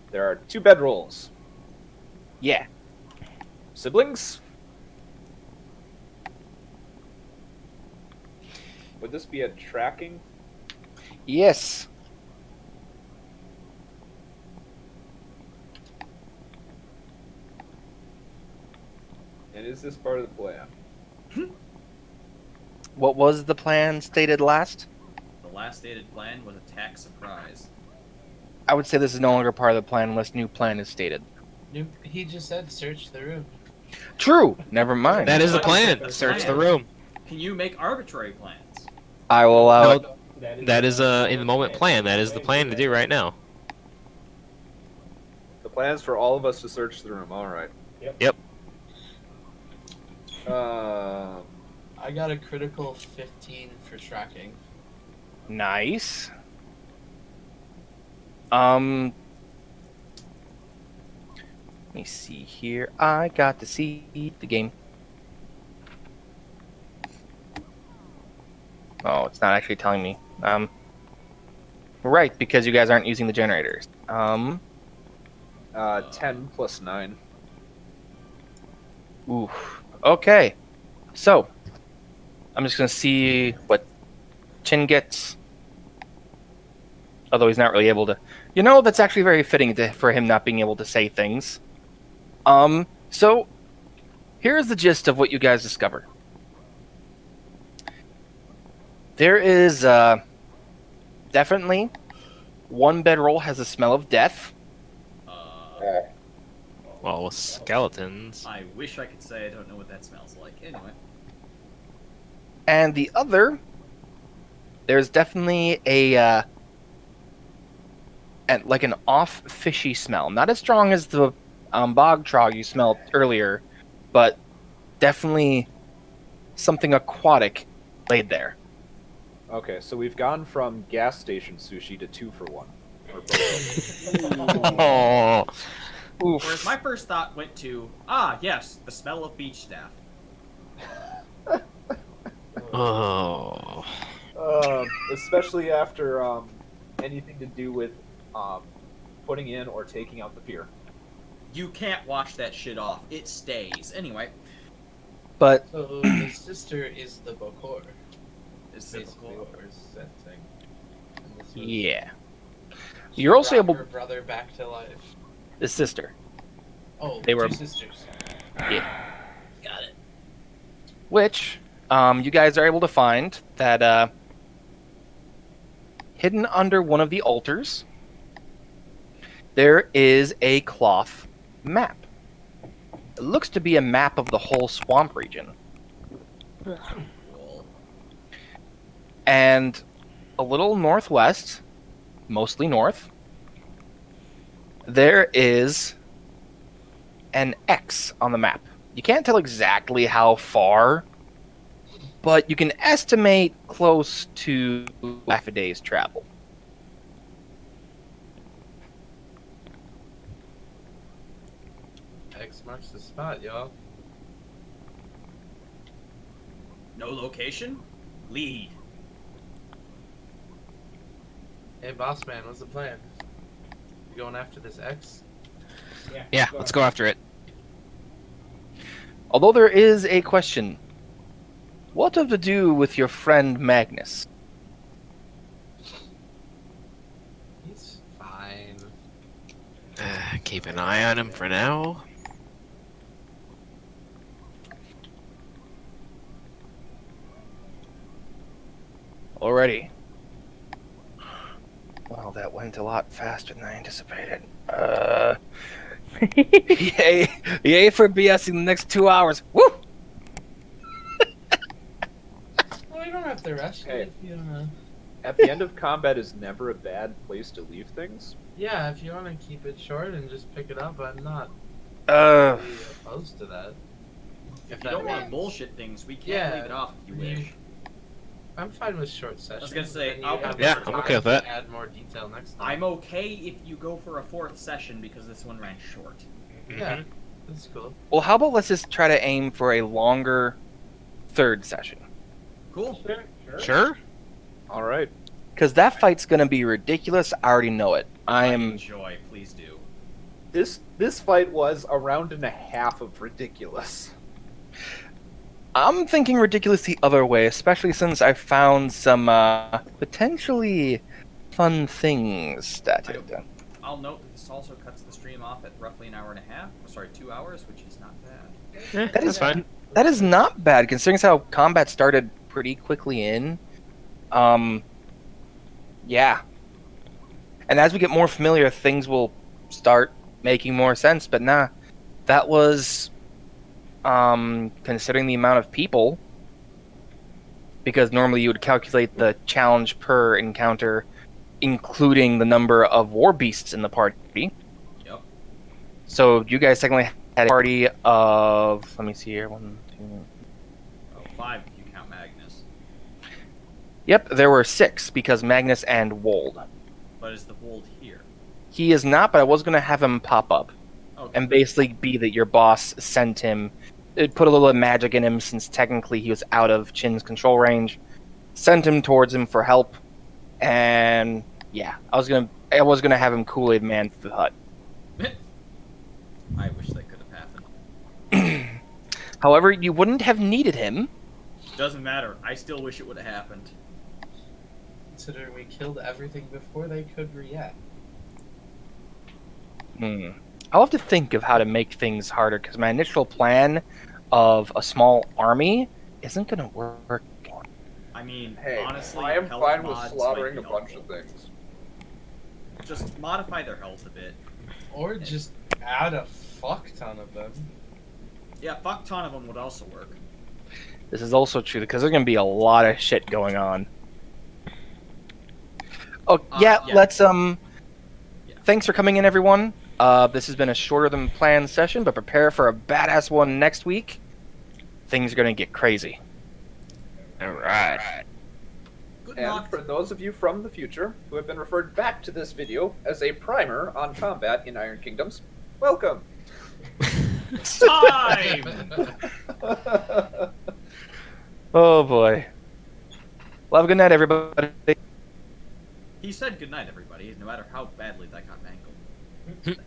There are 2 bedrolls.
Yeah.
Siblings? Would this be a tracking?
Yes.
And is this part of the plan?
What was the plan stated last?
The last stated plan was attack surprise.
I would say this is no longer part of the plan unless new plan is stated.
He just said search the room.
True. Never mind.
That is the plan. Search the room.
Can you make arbitrary plans?
I will allow it.
No, that is a in the moment plan. That is the plan to do right now.
The plan's for all of us to search the room. Alright.
Yep.
I got a critical 15 for tracking.
Nice. Let me see here. I got to see the game. Oh, it's not actually telling me. Right, because you guys aren't using the generators.
10 plus 9.
Oof. Okay. So, I'm just gonna see what Chin gets. Although he's not really able to. That's actually very fitting for him not being able to say things. So, here's the gist of what you guys discover. There is, definitely one bedroll has a smell of death.
Well, with skeletons.
I wish I could say I don't know what that smells like. Anyway.
And the other, there's definitely like an off fishy smell. Not as strong as the bog trog you smelled earlier, but definitely something aquatic laid there.
Okay, so we've gone from gas station sushi to 2 for 1. Or both.
Oh.
Whereas my first thought went to, yes, the smell of beach staff.
Oh.
Especially after anything to do with putting in or taking out the pier.
You can't wash that shit off. It stays. Anyway,
But
So the sister is the Bokor.
it's
Basically
typical.
what we're sensing. And this was-
yeah,
she
You're also
brought
able-
her brother back to life.
the sister,
Oh,
They were-
two sisters.
yeah,
Got it.
which you guys are able to find that hidden under one of the altars, there is a cloth map. It looks to be a map of the whole swamp region.
Cool.
And a little northwest, mostly north, there is an X on the map. You can't tell exactly how far, but you can estimate close to half a day's travel.
X marks the spot, y'all.
No location? Lead.
Hey, boss man, what's the plan? You going after this X?
Yeah, let's go after it.
Although there is a question. What have to do with your friend Magnus?
He's fine.
Keep an eye on him for now.
Already. Well, that went a lot faster than I anticipated. Yay for BSing the next 2 hours. Woo!
Well, you don't have to rush
Hey.
it if you wanna.
At the end of combat is never a bad place to leave things.
Yeah, if you wanna keep it short and just pick it up, I'm not
Uh,
really opposed to that.
If you don't want to bullshit things, we can
Yeah,
leave it off if you
you-
wish.
I'm fine with short sessions.
gonna say,
then you
I'll
have
compare
more
it.
I'm okay
time
with
to
that.
Add more detail next time.
I'm okay if you go for a fourth session because this one ran short.
Yeah, that's cool.
well, how about let's just try to aim for a longer third session?
Cool.
Sure.
All right.
Because that fight's going to be ridiculous. I already know it. I am.
Enjoy, please do.
This fight was a round and a half of ridiculous.
I'm thinking ridiculous the other way, especially since I found some potentially fun things that.
I'll note that this also cuts the stream off at roughly an hour and a half. Sorry, 2 hours, which is not bad.
That is
That's fine.
That is not bad, considering how combat started pretty quickly in. Yeah. And as we get more familiar, things will start making more sense. But nah, that was, considering the amount of people, because normally you would calculate the challenge per encounter, including the number of war beasts in the party.
Yep.
So you guys technically had a party of, let me see here, 1, 2.
Oh, 5 if you count Magnus.
Yep, there were 6 because Magnus and Wold.
But is the Wold here?
He is not, but I was going to have him pop up
Okay.
and basically be that your boss sent him. It put a little magic in him since technically he was out of Chin's control range. Sent him towards him for help, and yeah, I was gonna have him Kool-Aid Man through the hut.
I wish that could have happened.
However, you wouldn't have needed him.
Doesn't matter. I still wish it would have happened.
Considering we killed everything before they could react.
I'll have to think of how to make things harder because my initial plan of a small army isn't gonna work.
I mean,
Hey,
honestly,
I am
health
fine with
mods
slaughtering
might
a
be
bunch of
helpful.
things.
Just modify their health a bit.
Or just add a fuck ton of them.
Yeah, fuck ton of them would also work.
This is also true because there's gonna be a lot of shit going on. Oh yeah,
yeah.
let's
Yeah.
Thanks for coming in, everyone. This has been a shorter than planned session, but prepare for a badass one next week. Things are gonna get crazy.
All right.
Good
And
luck.
for those of you from the future who have been referred back to this video as a primer on combat in Iron Kingdoms, welcome!
Time!
Oh boy. Well, have a good night, everybody.
He said goodnight, everybody, no matter how badly that got mangled.